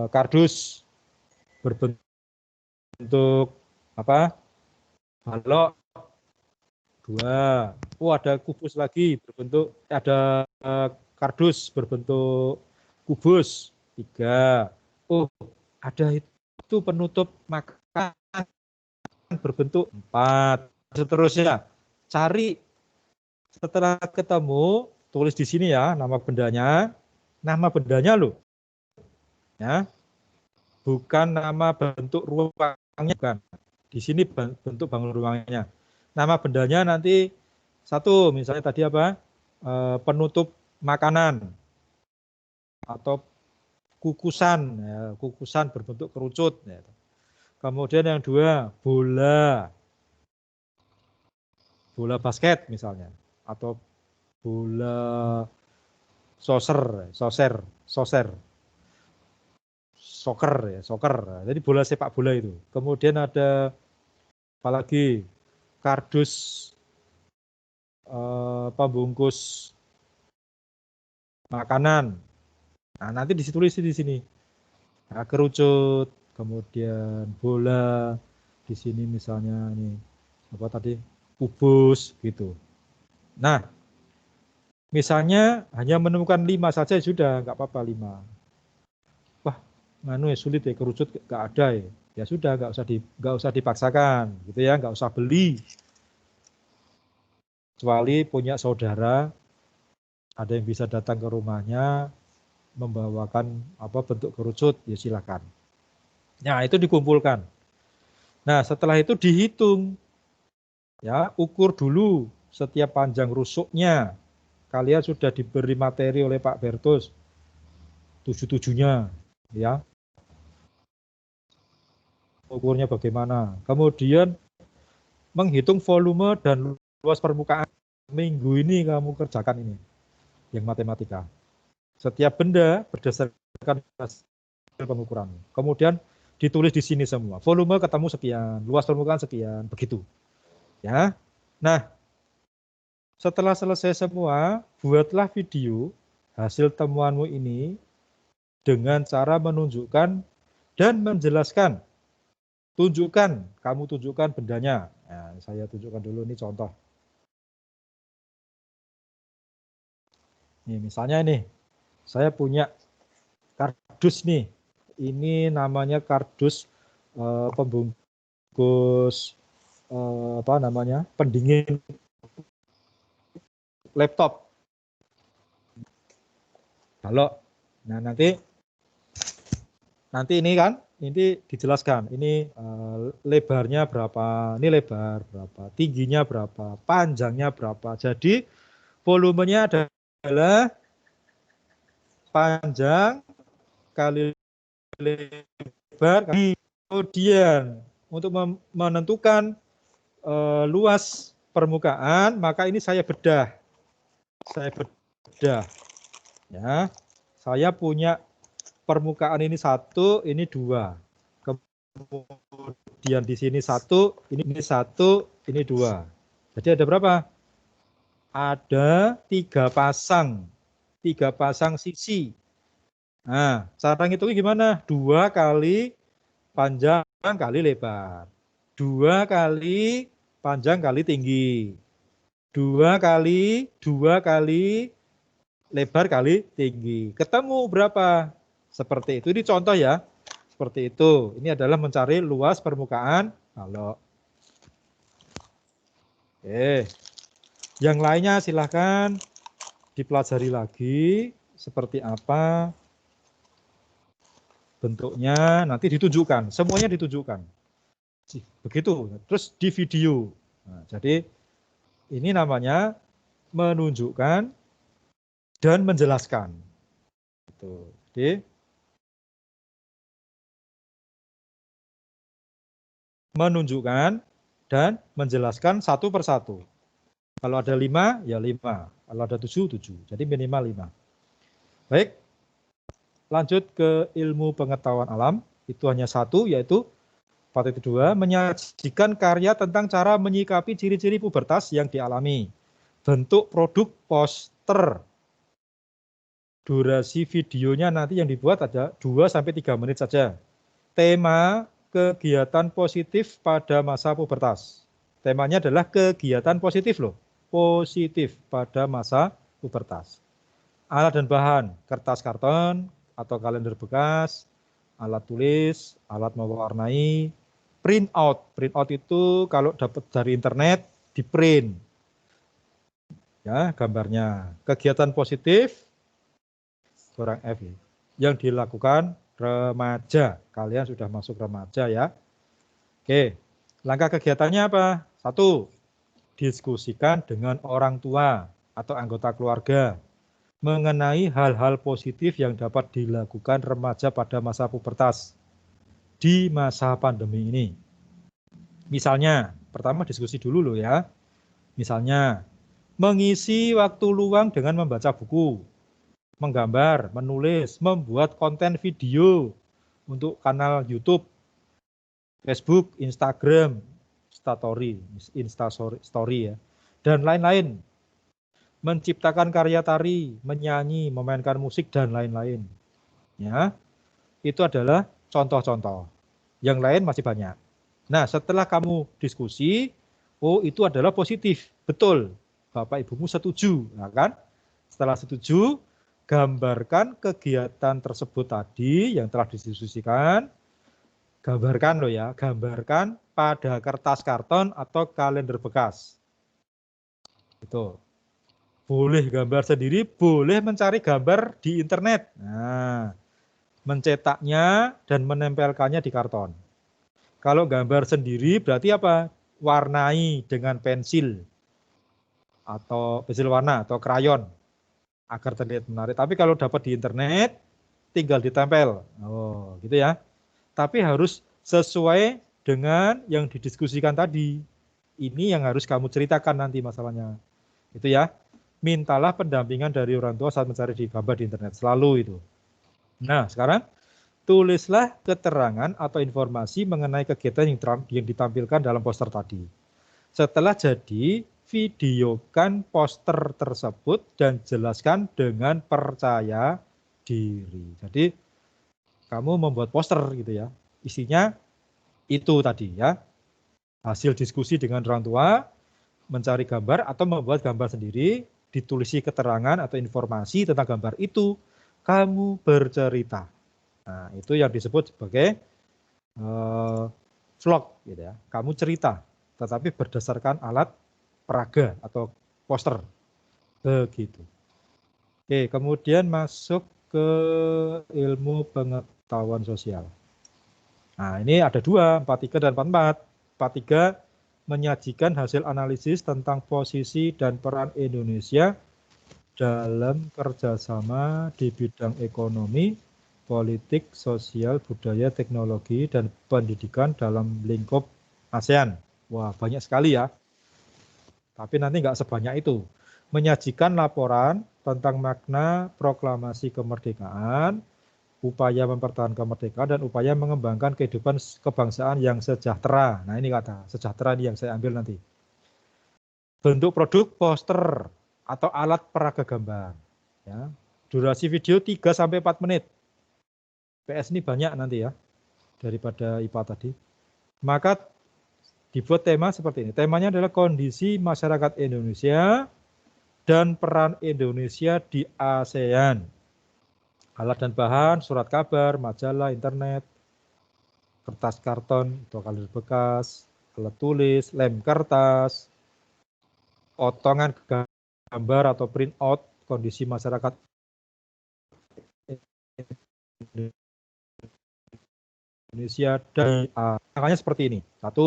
kardus berbentuk apa? Balok 2. Oh, ada kubus lagi berbentuk, ada kardus berbentuk kubus 3. Oh, ada itu penutup makan berbentuk 4. Seterusnya cari, setelah ketemu tulis di sini ya nama bendanya loh ya, bukan nama bentuk ruangnya, bukan. Di sini bentuk bangun ruangnya. Nama bendanya nanti 1, misalnya tadi apa? Penutup makanan atau kukusan, ya, kukusan berbentuk kerucut. Ya. Kemudian yang 2, bola basket misalnya, atau bola soccer, soccer. Jadi bola sepak bola itu. Kemudian ada apalagi kardus pembungkus makanan. Nah, nanti ditulis di sini. Nah, kerucut, kemudian bola di sini misalnya ini apa tadi? Kubus gitu. Nah, misalnya hanya menemukan 5 saja sudah, nggak apa-apa 5. Wah, nganu ya sulit ya, kerucut nggak ada ya. Ya sudah, nggak usah dipaksakan, gitu ya, nggak usah beli. Kecuali punya saudara, ada yang bisa datang ke rumahnya, membawakan bentuk kerucut, ya silakan. Nah, itu dikumpulkan. Nah, setelah itu dihitung. Ya, ukur dulu setiap panjang rusuknya. Kalian sudah diberi materi oleh Pak Bertus 77-nya, ya. Ukurnya bagaimana? Kemudian menghitung volume dan luas permukaan. Minggu ini kamu kerjakan ini, yang matematika. Setiap benda berdasarkan hasil pengukuran. Kemudian ditulis di sini semua. Volume ketemu sekian, luas permukaan sekian, begitu. Ya. Nah, setelah selesai semua, buatlah video hasil temuanmu ini dengan cara menunjukkan dan menjelaskan. Kamu tunjukkan bendanya. Nah, saya tunjukkan dulu ini contoh. Nih, misalnya ini, saya punya kardus nih. Ini namanya kardus pembungkus pendingin laptop. Kalau nah nanti ini kan ini dijelaskan ini lebarnya berapa, ini lebar berapa, tingginya berapa, panjangnya berapa. Jadi volumenya adalah panjang kali lebar. Kemudian untuk menentukan luas permukaan, maka ini saya bedah. Ya, saya punya permukaan ini 1, ini 2. Kemudian di sini 1, ini 1, ini 2. Jadi ada berapa? Ada 3 pasang. 3 pasang sisi. Nah, cara ngitungnya gimana? 2 kali panjang kali lebar. 2 kali panjang kali tinggi. 2 kali lebar kali tinggi. Ketemu berapa? Seperti itu. Ini contoh ya. Seperti itu. Ini adalah mencari luas permukaan balok. Oke. Yang lainnya silahkan dipelajari lagi. Seperti apa bentuknya. Nanti ditunjukkan. Semuanya ditunjukkan. Begitu. Terus di video. Nah, jadi ini namanya menunjukkan dan menjelaskan. Jadi menunjukkan dan menjelaskan satu persatu. Kalau ada 5, ya 5. Kalau ada 7, 7. Jadi minimal 5. Baik, lanjut ke ilmu pengetahuan alam. Itu hanya 1, yaitu 4.2, menyajikan karya tentang cara menyikapi ciri-ciri pubertas yang dialami. Bentuk produk poster. Durasi videonya nanti yang dibuat ada 2-3 menit saja. Tema kegiatan positif pada masa pubertas. Temanya adalah kegiatan positif loh. Positif pada masa pubertas. Alat dan bahan, kertas karton atau kalender bekas, alat tulis, alat mewarnai, print out. Print out itu kalau dapat dari internet, di print. Ya, gambarnya. Kegiatan positif, kurang F ya, yang dilakukan remaja. Kalian sudah masuk remaja ya. Oke, langkah kegiatannya apa? 1, diskusikan dengan orang tua atau anggota keluarga mengenai hal-hal positif yang dapat dilakukan remaja pada masa pubertas di masa pandemi ini. Misalnya, pertama diskusi dulu loh ya. Misalnya, mengisi waktu luang dengan membaca buku, menggambar, menulis, membuat konten video untuk kanal YouTube, Facebook, Instagram, Instastory ya, dan lain-lain. Menciptakan karya tari, menyanyi, memainkan musik dan lain-lain. Ya, itu adalah contoh-contoh. Yang lain masih banyak. Nah, setelah kamu diskusi, oh itu adalah positif, betul. Bapak Ibumu setuju, nah kan? Setelah setuju, gambarkan kegiatan tersebut tadi yang telah didiskusikan. Gambarkan loh ya, gambarkan pada kertas karton atau kalender bekas. Itu. boleh gambar sendiri, boleh mencari gambar di internet. Nah, mencetaknya dan menempelkannya di karton. Kalau gambar sendiri berarti apa? Warnai dengan pensil atau pensil warna atau krayon agar terlihat menarik. Tapi kalau dapat di internet, tinggal ditempel. Oh, gitu ya. Tapi harus sesuai dengan yang didiskusikan tadi. Ini yang harus kamu ceritakan nanti masalahnya. Itu ya. Mintalah pendampingan dari orang tua saat mencari di gambar di internet. Selalu itu. Nah, sekarang tulislah keterangan atau informasi mengenai kegiatan yang ditampilkan dalam poster tadi. Setelah jadi, videokan poster tersebut dan jelaskan dengan percaya diri. Jadi, kamu membuat poster gitu ya. Isinya itu tadi ya. Hasil diskusi dengan orang tua, mencari gambar atau membuat gambar sendiri, ditulisi keterangan atau informasi tentang gambar itu, kamu bercerita. Nah, itu yang disebut sebagai vlog gitu ya. Kamu cerita, tetapi berdasarkan alat peraga atau poster. Begitu. Oke, kemudian masuk ke ilmu pengetahuan sosial. Nah, ini ada dua, 43 dan 44. 43 menyajikan hasil analisis tentang posisi dan peran Indonesia dalam kerjasama di bidang ekonomi, politik, sosial, budaya, teknologi, dan pendidikan dalam lingkup ASEAN. Wah, banyak sekali ya. Tapi nanti nggak sebanyak itu. Menyajikan laporan tentang makna proklamasi kemerdekaan, upaya mempertahankan kemerdekaan, dan upaya mengembangkan kehidupan kebangsaan yang sejahtera. Nah, ini kata sejahtera ini yang saya ambil nanti. Bentuk produk poster atau alat peraga gambar. Ya. Durasi video 3-4 menit. PS ini banyak nanti ya, daripada IPA tadi. Maka dibuat tema seperti ini. Temanya adalah kondisi masyarakat Indonesia dan peran Indonesia di ASEAN. Alat dan bahan, surat kabar, majalah, internet, kertas karton atau kalender bekas, alat tulis, lem kertas, potongan gambar atau print out kondisi masyarakat Indonesia dari makanya seperti ini. 1.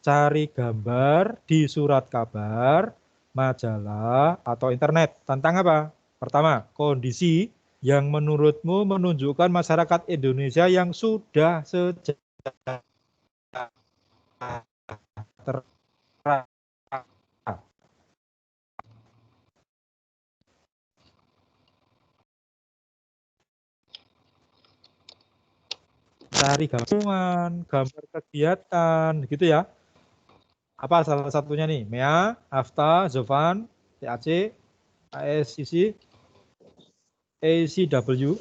Cari gambar di surat kabar, majalah, atau internet. Tentang apa? Pertama, kondisi yang menurutmu menunjukkan masyarakat Indonesia yang sudah sejahtera. Cari gambar kegiatan, gitu ya. Apa salah satunya nih? MEA, AFTA, Zovan, TAC, ASCC, ACW,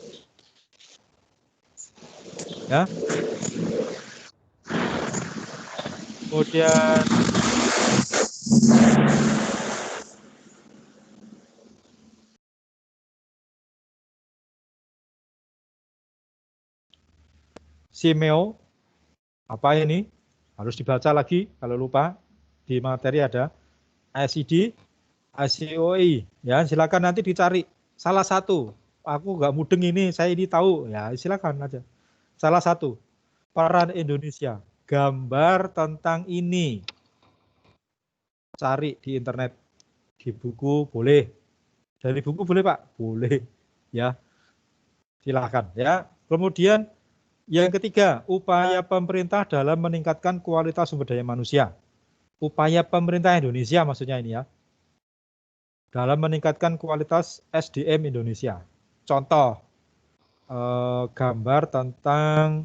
ya. Kemudian Simeo, apa ini? Harus dibaca lagi kalau lupa. Di materi ada ASCD, ACOI, ya silakan nanti dicari salah satu. Aku nggak mudeng ini, saya ini tahu, ya silakan aja. Salah satu, peran Indonesia, gambar tentang ini. Cari di internet, di buku boleh. Dari buku boleh Pak? Boleh, ya. Silakan, ya. Kemudian yang ketiga, upaya pemerintah dalam meningkatkan kualitas sumber daya manusia. Upaya pemerintah Indonesia maksudnya ini ya. Dalam meningkatkan kualitas SDM Indonesia. Contoh, gambar tentang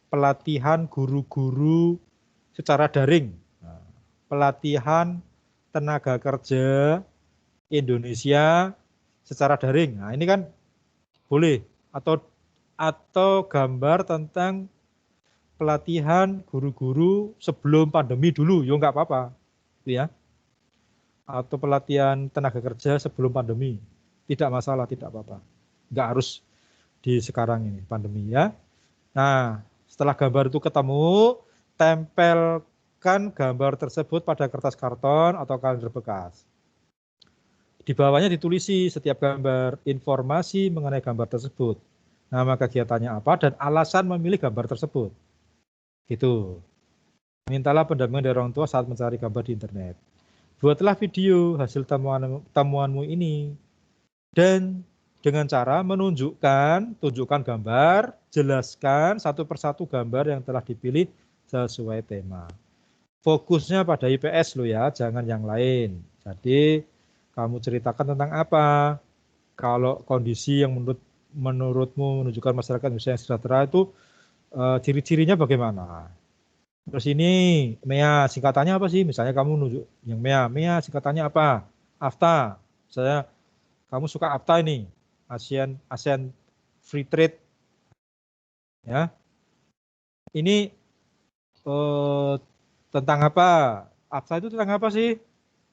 pelatihan guru-guru secara daring. Pelatihan tenaga kerja Indonesia secara daring. Nah, ini kan boleh. Atau gambar tentang pelatihan guru-guru sebelum pandemi dulu, ya nggak apa-apa, ya. Atau pelatihan tenaga kerja sebelum pandemi, tidak masalah, tidak apa-apa. Nggak harus di sekarang ini pandemi ya. Nah, setelah gambar itu ketemu, tempelkan gambar tersebut pada kertas karton atau kalender bekas. Di bawahnya ditulisi setiap gambar informasi mengenai gambar tersebut. Nama kegiatannya apa dan alasan memilih gambar tersebut. Gitu. Mintalah pendampingan dari orang tua saat mencari gambar di internet. Buatlah video hasil temuanmu ini. Dan dengan cara tunjukkan gambar, jelaskan satu persatu gambar yang telah dipilih sesuai tema. Fokusnya pada IPS lo ya, jangan yang lain. Jadi kamu ceritakan tentang apa? Kalau kondisi yang menurutmu menunjukkan masyarakat Indonesia yang sejahtera itu ciri-cirinya bagaimana? Terus ini MEA singkatannya apa sih? Misalnya kamu nunjuk yang MEA singkatannya apa? AFTA. Misalnya kamu suka AFTA ini, ASEAN Free Trade. Ya. Ini tentang apa? AFTA itu tentang apa sih?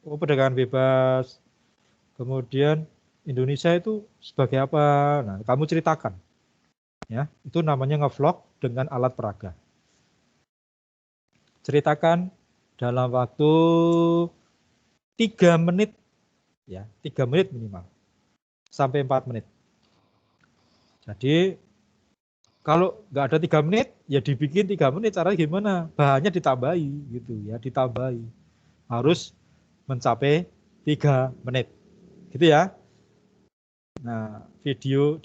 Oh, perdagangan bebas. Kemudian Indonesia itu sebagai apa? Nah, kamu ceritakan. Ya, itu namanya ngevlog dengan alat peraga. Ceritakan dalam waktu 3 menit, ya 3 menit minimal, sampai 4 menit. Jadi kalau nggak ada 3 menit, ya dibikin 3 menit. Caranya gimana? Bahannya ditambahi, gitu ya, ditambahi. Harus mencapai 3 menit, gitu ya. Nah, di video,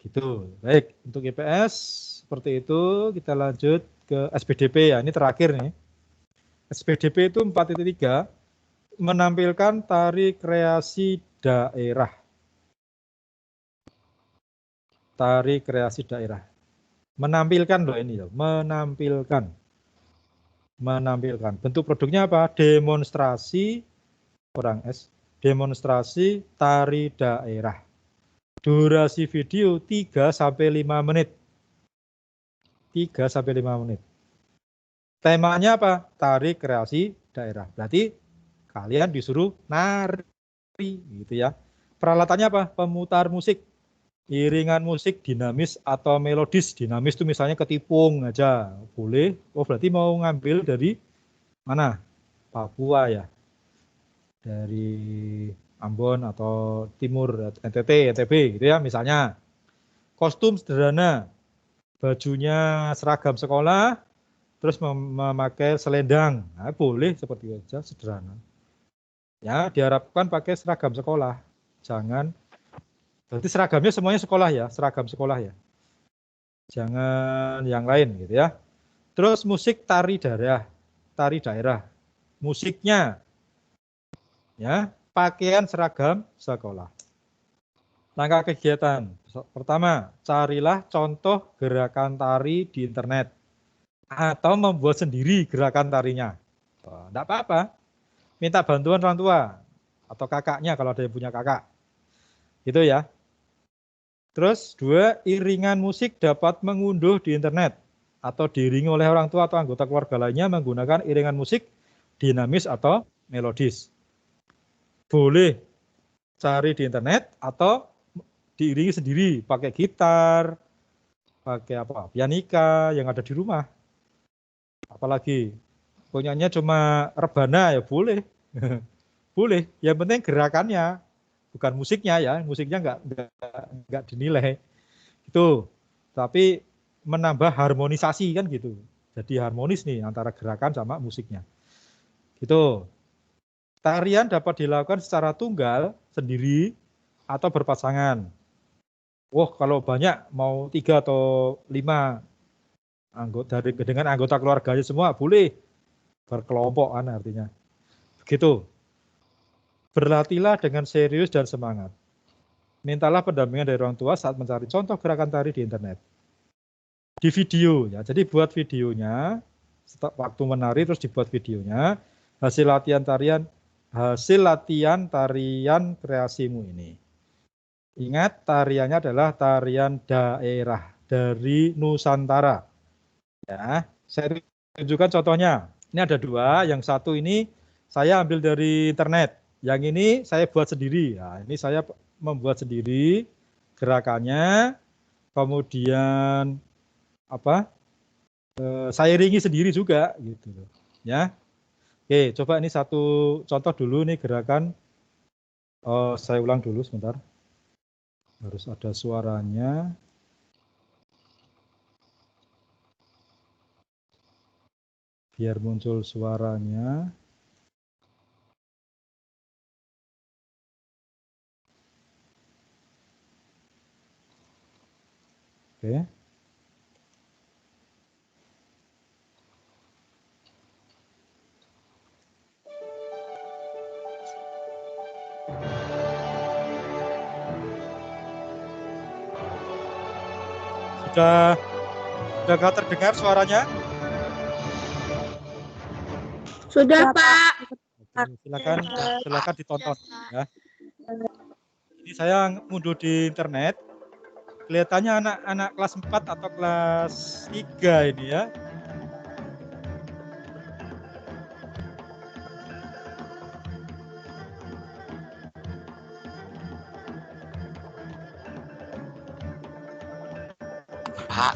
gitu. Baik, untuk IPS seperti itu. Kita lanjut ke SPDP ya. Ini terakhir nih. SPDP itu 4.3 menampilkan tari kreasi daerah. Tari kreasi daerah. Menampilkan loh ini loh, menampilkan. Bentuk produknya apa? Demonstrasi demonstrasi tari daerah. Durasi video 3-5 menit. 3-5 menit. Temanya apa? Tari kreasi daerah. Berarti kalian disuruh nari, gitu ya. Peralatannya apa? Pemutar musik. Iringan musik dinamis atau melodis. Dinamis itu misalnya ketipung aja, boleh. Oh, berarti mau ngambil dari mana? Papua ya. Dari Ambon atau Timur, NTT, NTB gitu ya misalnya. Kostum sederhana. Bajunya seragam sekolah, terus memakai selendang. Nah, boleh seperti itu aja, sederhana. Ya, diharapkan pakai seragam sekolah. Jangan, berarti seragamnya semuanya sekolah ya, seragam sekolah ya. Jangan yang lain gitu ya. Terus musik tari daerah. Musiknya ya, pakaian seragam sekolah. Langkah kegiatan. Pertama, carilah contoh gerakan tari di internet atau membuat sendiri gerakan tarinya. Tidak apa-apa. Minta bantuan orang tua atau kakaknya kalau ada yang punya kakak. Gitu ya. Terus 2, iringan musik dapat mengunduh di internet atau diiringi oleh orang tua atau anggota keluarga lainnya menggunakan iringan musik dinamis atau melodis. Boleh cari di internet atau diiringi sendiri pakai gitar, pakai apa? Pianika yang ada di rumah. Apalagi punyanya cuma rebana ya boleh. Boleh. Yang penting gerakannya, bukan musiknya ya, musiknya nggak dinilai itu, tapi menambah harmonisasi kan gitu. Jadi harmonis nih antara gerakan sama musiknya. Gitu. Tarian dapat dilakukan secara tunggal sendiri atau berpasangan. Wah, kalau banyak mau 3 atau 5 anggota dengan anggota keluarganya semua boleh berkelompok kan artinya. Begitu. Berlatihlah dengan serius dan semangat. Mintalah pendampingan dari orang tua saat mencari contoh gerakan tari di internet. Di video ya. Jadi buat videonya waktu menari terus dibuat videonya hasil latihan tarian kreasimu ini. Ingat tariannya adalah tarian daerah dari Nusantara. Ya, saya tunjukkan contohnya. Ini ada 2, yang satu ini saya ambil dari internet. Yang ini saya buat sendiri. Nah, ini saya membuat sendiri gerakannya, kemudian apa? Saya iringi sendiri juga, gitu, ya. Oke, coba ini satu contoh dulu nih gerakan. Saya ulang dulu sebentar. Harus ada suaranya. Biar muncul suaranya. Oke. Sudah terdengar suaranya? Sudah, Pak. Oke, silakan ditonton ya. Ini saya ngunduh di internet. Kelihatannya anak-anak kelas 4 atau kelas 3 ini ya. Pak,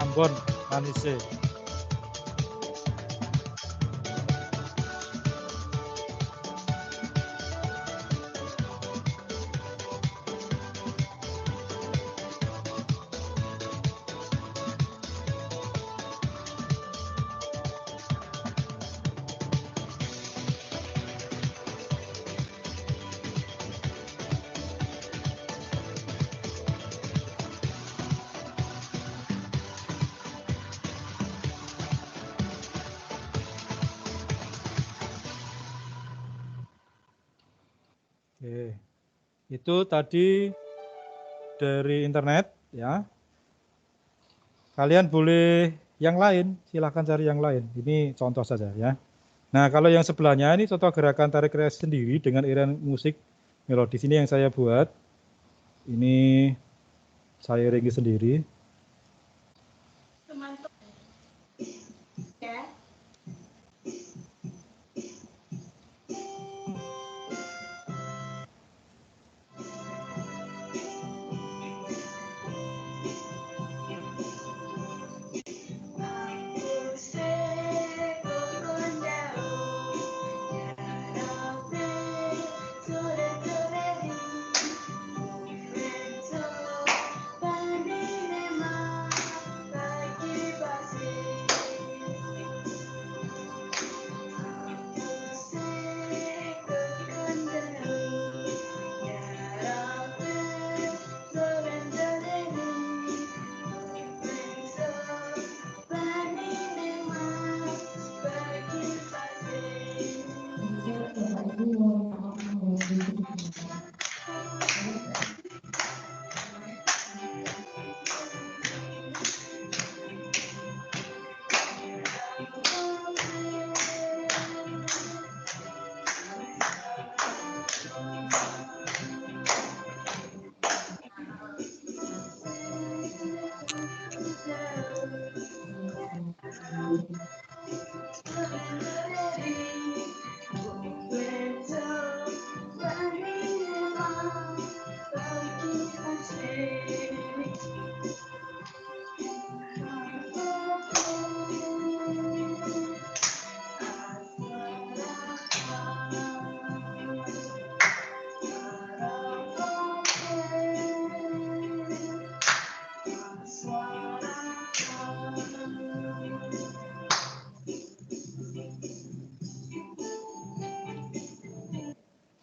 Ambon, Manise. Oke. Itu tadi dari internet ya. Kalian boleh yang lain, silahkan cari yang lain. Ini contoh saja ya. Nah, kalau yang sebelahnya ini contoh gerakan tarik kreasi sendiri dengan iringan musik melodi. Ini yang saya buat. Ini saya ringi sendiri.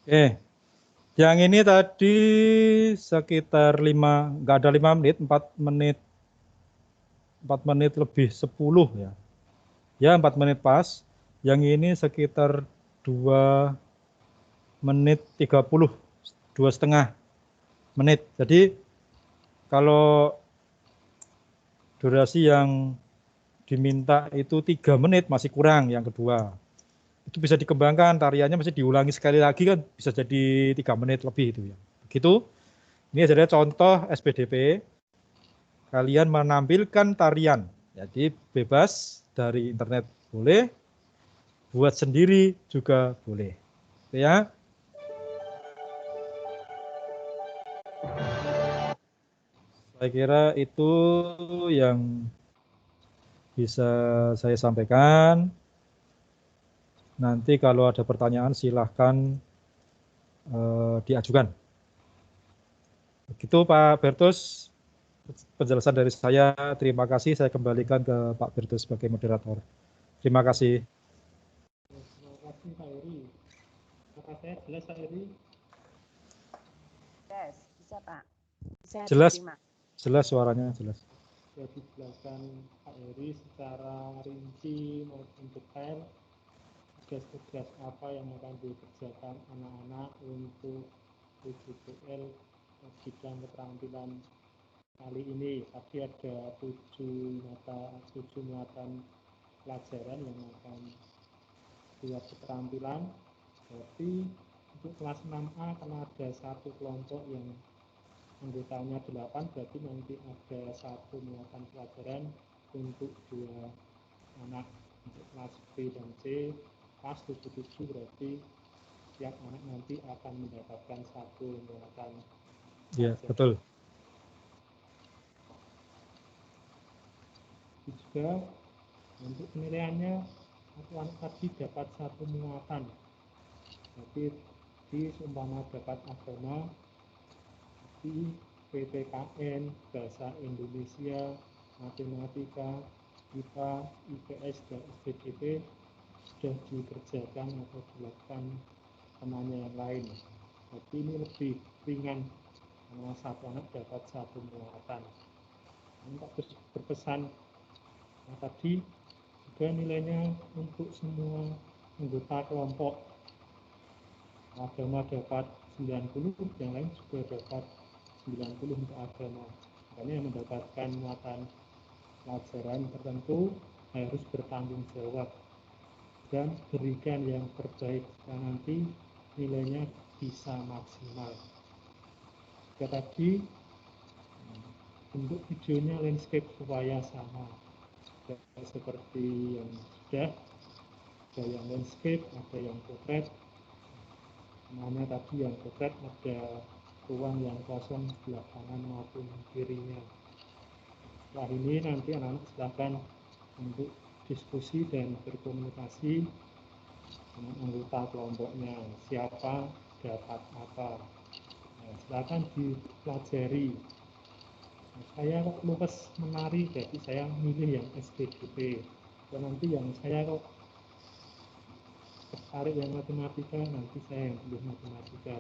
Oke, yang ini tadi sekitar nggak ada 5 menit, 4 menit lebih 10 ya. Ya 4 menit pas. Yang ini sekitar 2 menit 30, 2,5 menit. Jadi kalau durasi yang diminta itu 3 menit masih kurang yang kedua. Itu bisa dikembangkan, tariannya masih diulangi sekali lagi kan bisa jadi 3 menit lebih itu ya. Begitu. Ini adalah contoh SPDP. Kalian menampilkan tarian. Jadi bebas dari internet boleh, buat sendiri juga boleh. Ya. Saya kira itu yang bisa saya sampaikan. Nanti kalau ada pertanyaan silahkan diajukan. Begitu Pak Bertus, penjelasan dari saya. Terima kasih, saya kembalikan ke Pak Bertus sebagai moderator. Terima kasih. Terima kasih Pak Eri. Apakah saya jelas Pak Eri? Yes, bisa Pak. Bisa Jelas, diterima. jelas suaranya jelas. Sudah dijelaskan Pak Eri secara rinci maupun detail tugas-tugas apa yang akan dikerjakan anak-anak untuk UJBL bidang keterampilan kali ini. Tadi ada 7 muatan pelajaran yang akan buat keterampilan. Jadi untuk kelas 6A karena ada satu kelompok yang anggotanya 8, berarti nanti ada satu muatan pelajaran untuk 2 anak. Untuk kelas B dan C kelas 77 berarti setiap anak nanti akan mendapatkan satu muatan. Iya, betul. Juga untuk penilaiannya anak tadi dapat satu muatan. Jadi di seumpama dapat agama, di PPKN, bahasa Indonesia, matematika, IPA, IPS, dan SPDP sudah dikerjakan atau dilakukan temannya yang lain. Jadi ini lebih ringan karena satu anak dapat satu muatan. Terus berpesan tadi juga nilainya untuk semua anggota kelompok. Agama dapat 90, yang lain juga dapat 90 untuk agama. Makanya yang mendapatkan muatan pelajaran tertentu harus bertanggung jawab dan berikan yang terbaik, dan nanti nilainya bisa maksimal. Juga tadi bentuk videonya landscape supaya sama. Seperti yang sudah, ada yang landscape, ada yang potret. Mana tadi yang potret ada ruang yang kosong sebelah kanan maupun kirinya. Setelah ini nanti anak-anak silakan untuk diskusi dan berkomunikasi dengan anggota kelompoknya, siapa dapat apa. Nah, silakan dipelajari. Nah, saya kok luwes menari, jadi saya milih yang SPDP. Dan nanti yang saya kok tertarik yang matematika, nanti saya yang pilih matematika.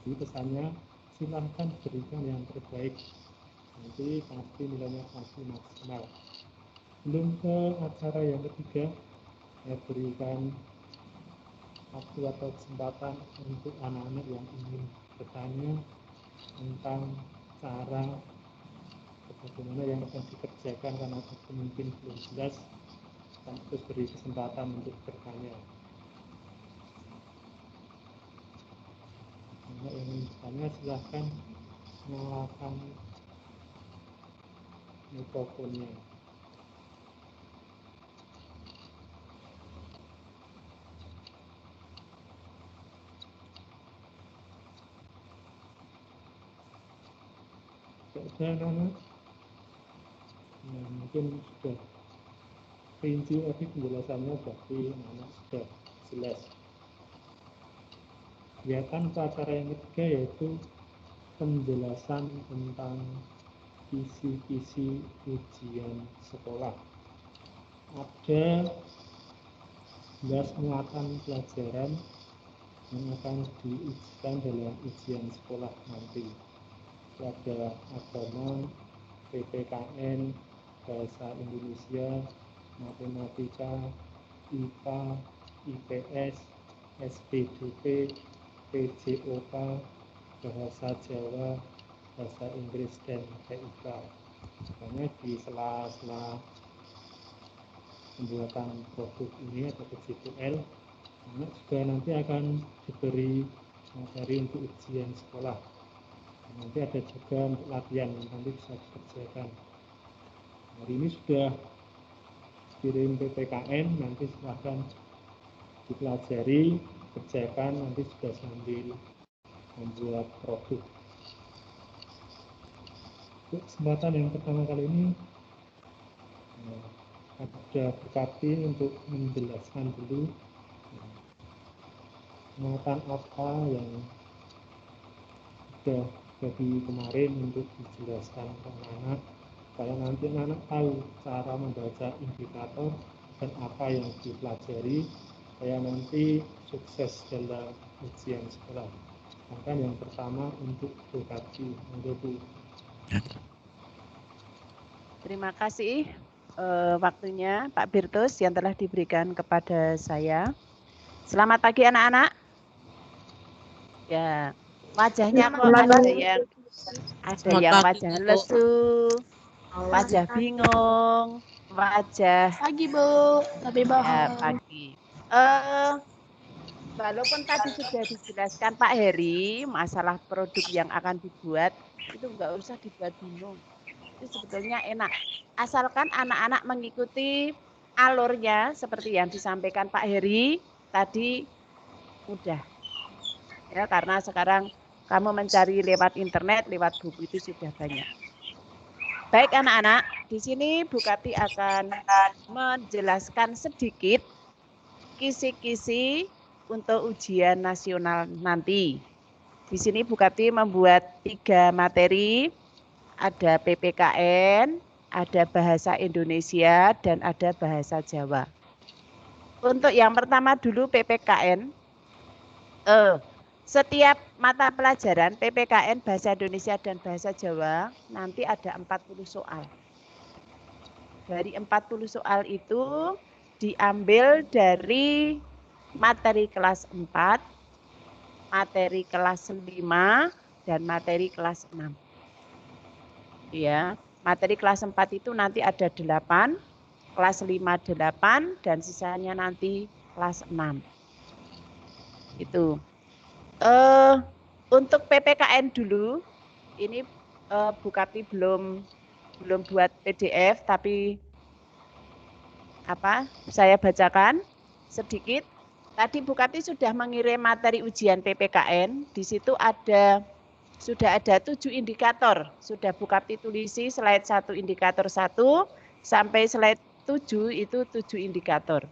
Jadi pesannya silahkan berikan yang terbaik. Nanti pasti nilainya pasti maksimal. Belum ke acara yang ketiga, saya berikan waktu atau kesempatan untuk anak-anak yang ingin bertanya tentang cara bagaimana yang akan dikerjakan, karena mungkin belum jelas, dan terus beri kesempatan untuk bertanya. Anak yang ingin bertanya silahkan nyalakan mikrofonnya. Sudah anak-anak? Nah, mungkin sudah rinci tadi penjelasannya, berarti anak sudah jelas. Kegiatan acara yang ketiga yaitu penjelasan tentang kisi-kisi ujian sekolah. Ada 11 muatan pelajaran yang akan diujikan dalam ujian sekolah nanti. Ada agama, PPKN, bahasa Indonesia, matematika, IPA, IPS, SPDP, PJOK, bahasa Jawa, bahasa Inggris, dan TIK. Makanya di sela-sela pembuatan produk ini atau PJPL, anak juga nanti akan diberi materi untuk ujian sekolah. Nanti ada juga untuk latihan yang nanti bisa dikerjakan. Hari ini sudah kirim PPKN, nanti silahkan dipelajari, kerjakan, nanti sudah sambil membuat produk. Untuk kesempatan yang pertama kali ini, ada Bupati untuk menjelaskan dulu muatan apa yang sudah jadi kemarin untuk dijelaskan ke anak-anak, supaya nanti anak tahu cara membaca indikator dan apa yang dipelajari, supaya nanti sukses dalam ujian sekolah. Bahkan yang pertama untuk Bupati, untuk Terima kasih waktunya Pak Birtus yang telah diberikan kepada saya. Selamat pagi anak-anak. Ya, wajahnya kok ada yang wajah lesu, wajah bingung, wajah Pagi Bu, tapi ya, bohong. pagi. Walaupun tadi sudah dijelaskan Pak Heri masalah produk yang akan dibuat, itu nggak usah dibuat bingung. Itu sebetulnya enak. Asalkan anak-anak mengikuti alurnya seperti yang disampaikan Pak Heri tadi, mudah. Ya, karena sekarang kamu mencari lewat internet, lewat buku itu sudah banyak. Baik anak-anak, di sini Bu Kati akan menjelaskan sedikit kisi-kisi untuk ujian nasional nanti. Di sini Bu Kati membuat 3 materi, ada PPKN, ada bahasa Indonesia, dan ada bahasa Jawa. Untuk yang pertama dulu PPKN, setiap mata pelajaran PPKN, bahasa Indonesia, dan bahasa Jawa nanti ada 40 soal. Dari 40 soal itu diambil dari materi kelas 4, materi kelas 5, dan materi kelas 6. Ya, materi kelas 4 itu nanti ada 8, kelas 5 8, dan sisanya nanti kelas 6. Itu. Untuk PPKN dulu, ini Bukati belum buat PDF, tapi saya bacakan sedikit. Tadi Bukati sudah mengirim materi ujian PPKN. Di situ sudah ada 7 indikator. Sudah Bukati tulisi slide 1 indikator 1 sampai slide 7 itu 7 indikator.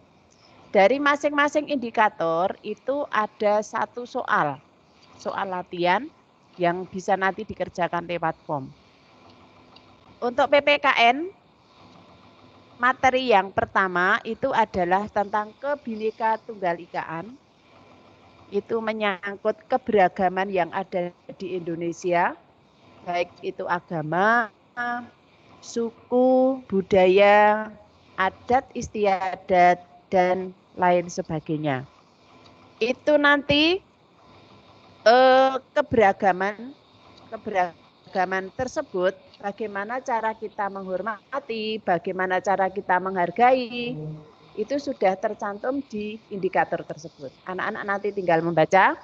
Dari masing-masing indikator itu ada 1 soal latihan yang bisa nanti dikerjakan lewat form. Untuk PPKN, materi yang pertama itu adalah tentang Kebhinneka Tunggal Ikaan. Itu menyangkut keberagaman yang ada di Indonesia, baik itu agama, suku, budaya, adat istiadat, dan lain sebagainya. Itu nanti keberagaman tersebut, bagaimana cara kita menghormati, bagaimana cara kita menghargai, itu sudah tercantum di indikator tersebut. Anak-anak nanti tinggal membaca,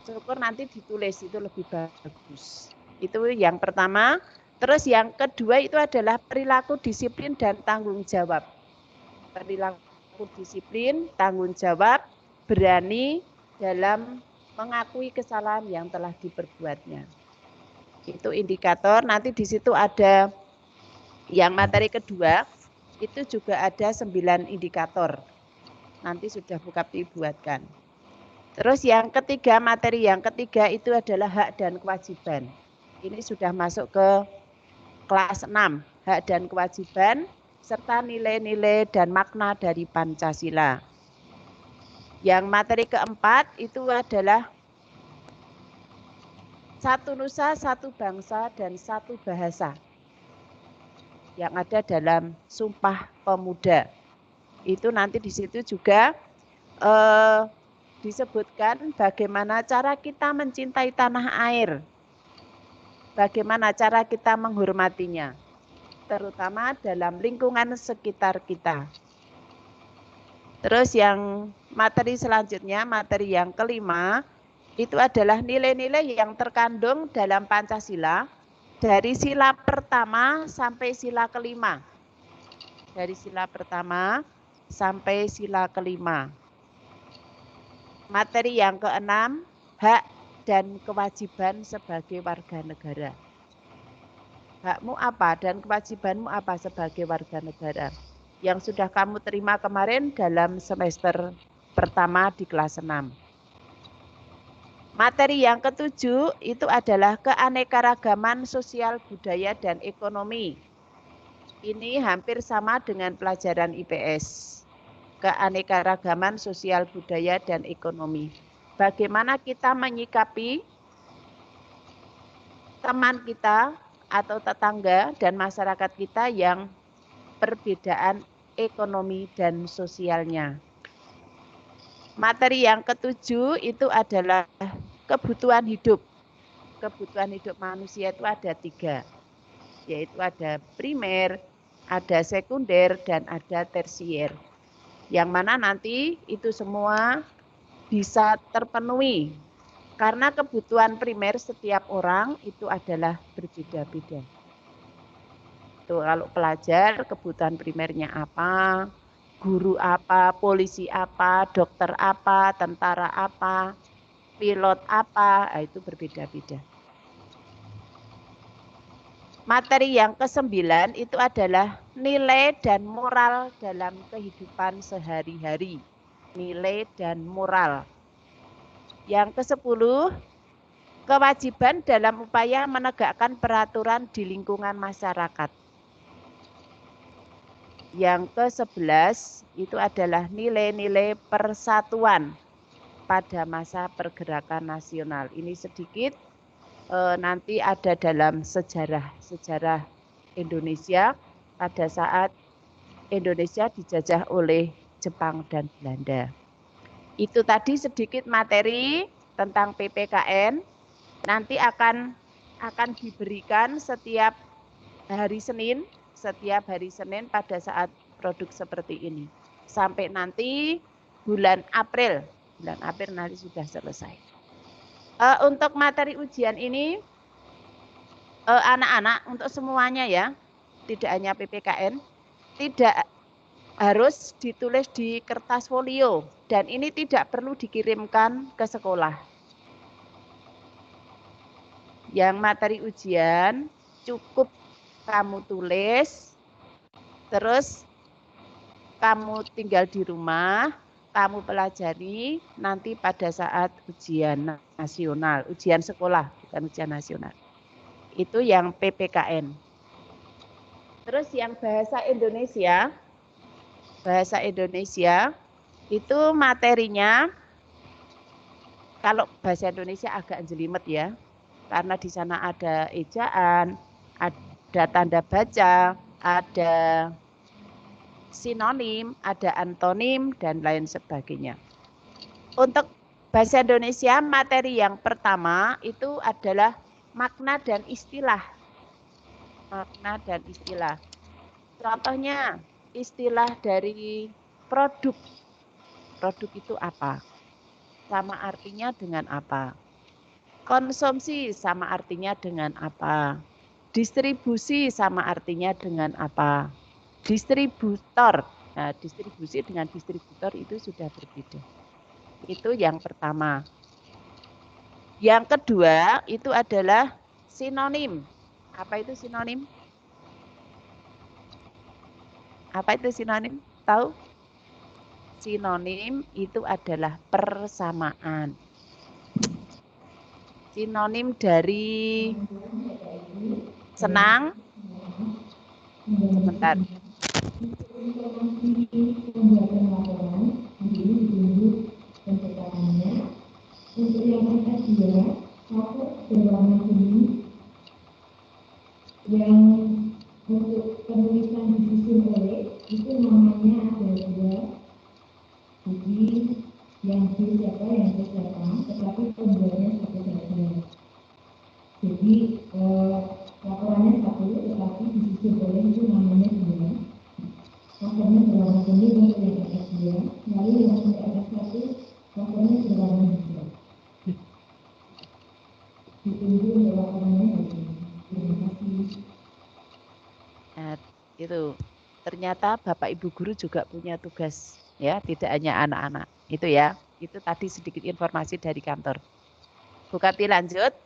syukur nanti ditulis, itu lebih bagus. Itu yang pertama. Terus yang kedua itu adalah perilaku disiplin dan tanggung jawab. Perilaku disiplin, tanggung jawab, berani dalam mengakui kesalahan yang telah diperbuatnya. Itu indikator, nanti di situ ada yang materi kedua, itu juga ada 9 indikator. Nanti sudah Bukati buatkan. Terus yang ketiga, materi yang ketiga itu adalah hak dan kewajiban. Ini sudah masuk ke kelas 6, hak dan kewajiban, serta nilai-nilai dan makna dari Pancasila. Yang materi keempat itu adalah satu nusa, satu bangsa, dan satu bahasa yang ada dalam Sumpah Pemuda. Itu nanti di situ juga disebutkan bagaimana cara kita mencintai tanah air, bagaimana cara kita menghormatinya, terutama dalam lingkungan sekitar kita. Terus yang materi selanjutnya, materi yang kelima, itu adalah nilai-nilai yang terkandung dalam Pancasila dari sila pertama sampai sila kelima. Dari sila pertama sampai sila kelima. Materi yang keenam, hak dan kewajiban sebagai warga negara. Hakmu apa dan kewajibanmu apa sebagai warga negara? Yang sudah kamu terima kemarin dalam semester pertama di kelas 6. Materi yang ketujuh itu adalah keanekaragaman sosial, budaya, dan ekonomi. Ini hampir sama dengan pelajaran IPS. Keanekaragaman sosial, budaya, dan ekonomi. Bagaimana kita menyikapi teman kita atau tetangga dan masyarakat kita yang perbedaan ekonomi dan sosialnya. Materi yang ketujuh itu adalah kebutuhan hidup. Kebutuhan hidup manusia itu ada 3, yaitu ada primer, ada sekunder, dan ada tersier. Yang mana nanti itu semua bisa terpenuhi. Karena kebutuhan primer setiap orang itu adalah berbeda-beda. Tuh, kalau pelajar kebutuhan primernya apa, guru apa, polisi apa, dokter apa, tentara apa, pilot apa, itu berbeda-beda. Materi yang ke-9 itu adalah nilai dan moral dalam kehidupan sehari-hari. Nilai dan moral. Yang ke-10, kewajiban dalam upaya menegakkan peraturan di lingkungan masyarakat. Yang ke-11 itu adalah nilai-nilai persatuan pada masa pergerakan nasional. Ini sedikit nanti ada dalam sejarah Indonesia pada saat Indonesia dijajah oleh Jepang dan Belanda. Itu tadi sedikit materi tentang PPKN. Nanti akan diberikan setiap hari Senin pada saat produk seperti ini. Sampai nanti bulan April nanti sudah selesai. Untuk materi ujian ini anak-anak untuk semuanya ya, tidak hanya PPKN, tidak harus ditulis di kertas folio dan ini tidak perlu dikirimkan ke sekolah. Yang materi ujian cukup kamu tulis, terus kamu tinggal di rumah, kamu pelajari nanti pada saat ujian nasional, ujian sekolah, bukan ujian nasional. Itu yang PPKN. Terus yang bahasa Indonesia itu materinya, kalau bahasa Indonesia agak jelimet ya, karena di sana ada ejaan, ada tanda baca, ada sinonim, ada antonim, dan lain sebagainya. Untuk bahasa Indonesia, materi yang pertama itu adalah makna dan istilah. Makna dan istilah. Contohnya, istilah dari produk. Produk itu apa? Sama artinya dengan apa? Konsumsi sama artinya dengan apa? Distribusi sama artinya dengan apa? Distributor. Nah, distribusi dengan distributor itu sudah berbeda. Itu yang pertama. Yang kedua itu adalah sinonim. Apa itu sinonim? Apa itu sinonim? Tahu? Sinonim itu adalah persamaan. Sinonim dari senang. Sebentar. Untuk yang kedua, satu berwarna kuning, yang untuk penulisan disusun oleh itu namanya ada dua. Jadi yang B siapa, yang B siapa, tetapi pembuatnya satu saja. Jadi laporannya satu, tetapi disusun oleh itu namanya dua. Laporannya berwarna kuning untuk yang kedua, lalu yang satu laporannya berwarna hijau. Ditunggu laporannya begini. Terima kasih. Nah, itu ternyata Bapak Ibu guru juga punya tugas ya, tidak hanya anak-anak. Itu ya. Itu tadi sedikit informasi dari kantor. Bukati lanjut.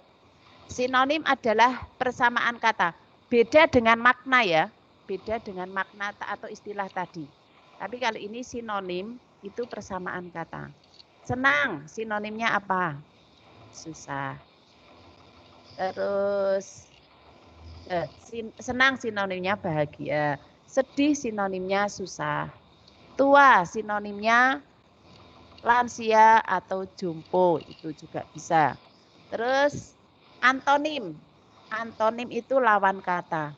Sinonim adalah persamaan kata. Beda dengan makna ya. Beda dengan makna atau istilah tadi. Tapi kalau ini sinonim itu persamaan kata. Senang, sinonimnya apa? Susah. Terus senang sinonimnya bahagia. Sedih sinonimnya susah. Tua sinonimnya lansia atau jompo, itu juga bisa. Terus antonim. Antonim itu lawan kata.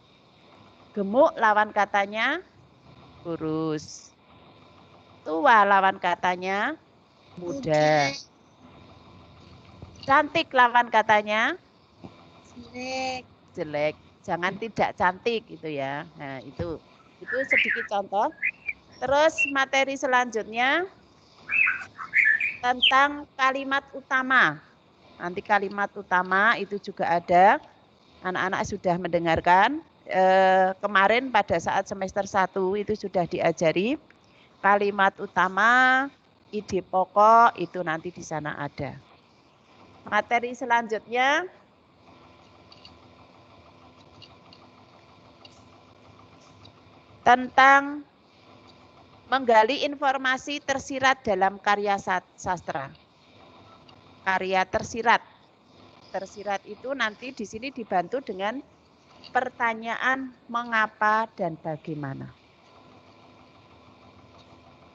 Gemuk lawan katanya kurus. Tua lawan katanya muda. Cantik lawan katanya jelek. Jangan tidak cantik gitu ya. Nah, itu sedikit contoh. Terus materi selanjutnya tentang kalimat utama. Nanti kalimat utama itu juga ada. Anak-anak sudah mendengarkan. Kemarin pada saat semester 1 itu sudah diajari. Kalimat utama, ide pokok itu nanti di sana ada. Materi selanjutnya tentang menggali informasi tersirat dalam karya sastra. Karya tersirat. Tersirat itu nanti di sini dibantu dengan pertanyaan mengapa dan bagaimana.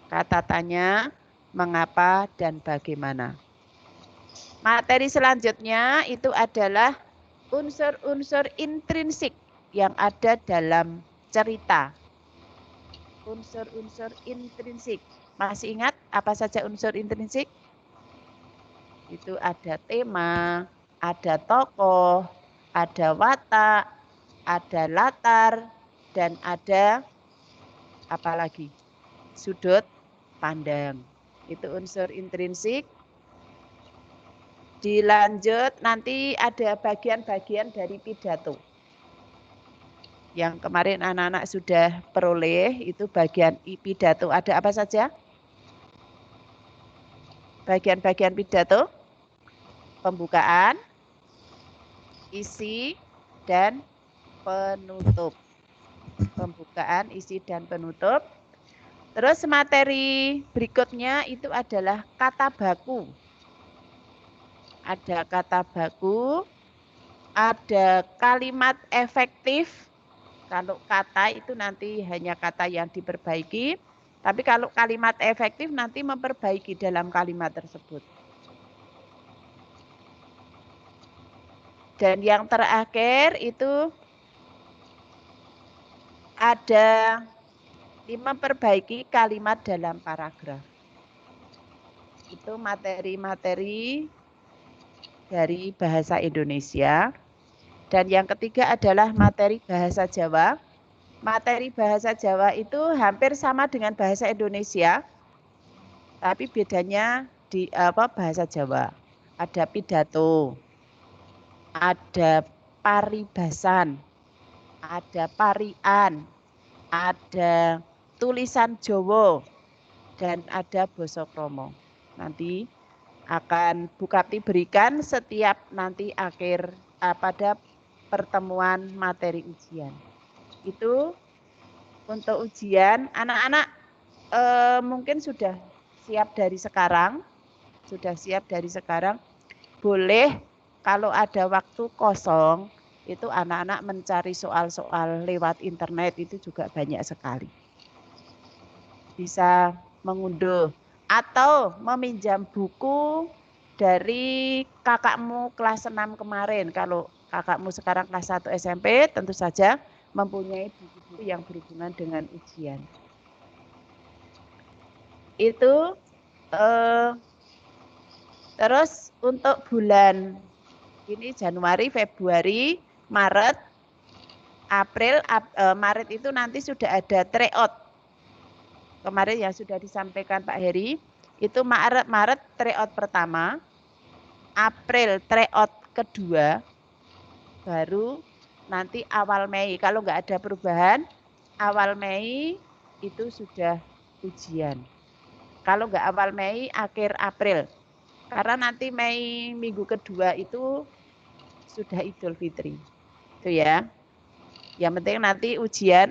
Kata tanya, mengapa dan bagaimana. Materi selanjutnya itu adalah unsur-unsur intrinsik yang ada dalam cerita. Unsur-unsur intrinsik. Masih ingat apa saja unsur intrinsik? Itu ada tema, ada tokoh, ada watak, ada latar, dan ada apa lagi? Sudut pandang. Itu unsur intrinsik. Dilanjut nanti ada bagian-bagian dari pidato. yang kemarin anak-anak sudah peroleh itu bagian pidato. Ada apa saja? Bagian-bagian pidato, pembukaan, isi, dan penutup. Pembukaan, isi, dan penutup. Terus materi berikutnya itu adalah kata baku. Ada kata baku, ada kalimat efektif. Kalau kata itu nanti hanya kata yang diperbaiki, tapi kalau kalimat efektif nanti memperbaiki dalam kalimat tersebut. Dan yang terakhir itu ada memperbaiki kalimat dalam paragraf. Itu materi-materi dari bahasa Indonesia. Dan yang ketiga adalah materi bahasa Jawa. Materi bahasa Jawa itu hampir sama dengan bahasa Indonesia, tapi bedanya di bahasa Jawa. Ada pidato, ada paribasan, ada parian, ada tulisan Jawa, dan ada basa kromo. Nanti akan Bu Kapti berikan setiap nanti akhir pada pertemuan materi ujian. Itu untuk ujian anak-anak mungkin sudah siap dari sekarang. Boleh kalau ada waktu kosong itu anak-anak mencari soal-soal lewat internet, itu juga banyak sekali. Bisa mengunduh atau meminjam buku dari kakakmu kelas 6 kemarin. Kalau kakakmu sekarang kelas 1 SMP, tentu saja mempunyai buku-buku yang berhubungan dengan ujian. Itu terus untuk bulan ini Januari, Februari, Maret, April, Maret itu nanti sudah ada tryout. Kemarin yang sudah disampaikan Pak Heri, itu Maret tryout pertama, April tryout kedua, baru nanti awal Mei. Kalau nggak ada perubahan, awal Mei itu sudah ujian. Kalau nggak awal Mei, akhir April. Karena nanti Mei minggu kedua itu sudah Idul Fitri. Itu ya. Yang penting nanti ujian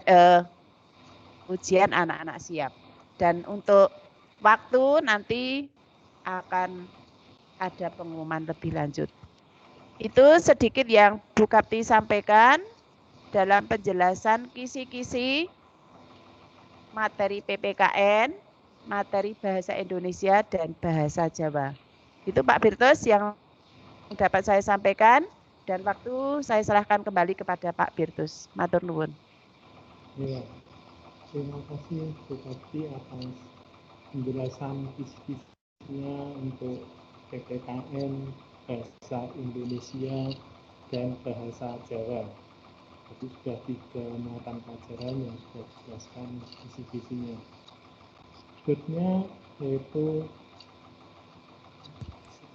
anak-anak siap. Dan untuk waktu nanti akan ada pengumuman lebih lanjut. Itu sedikit yang Bu Kapti sampaikan dalam penjelasan kisi-kisi materi PPKN, materi bahasa Indonesia, dan bahasa Jawa. Itu Pak Birtus yang dapat saya sampaikan, dan waktu saya serahkan kembali kepada Pak Birtus. Matur nuwun. Ya, terima kasih Bu Kapti atas penjelasan kisi-kisinya untuk PPKN, bahasa Indonesia, dan bahasa Jawa. Jadi sudah 3 mata pelajaran yang sudah dijelaskan kisi-kisinya. Berikutnya yaitu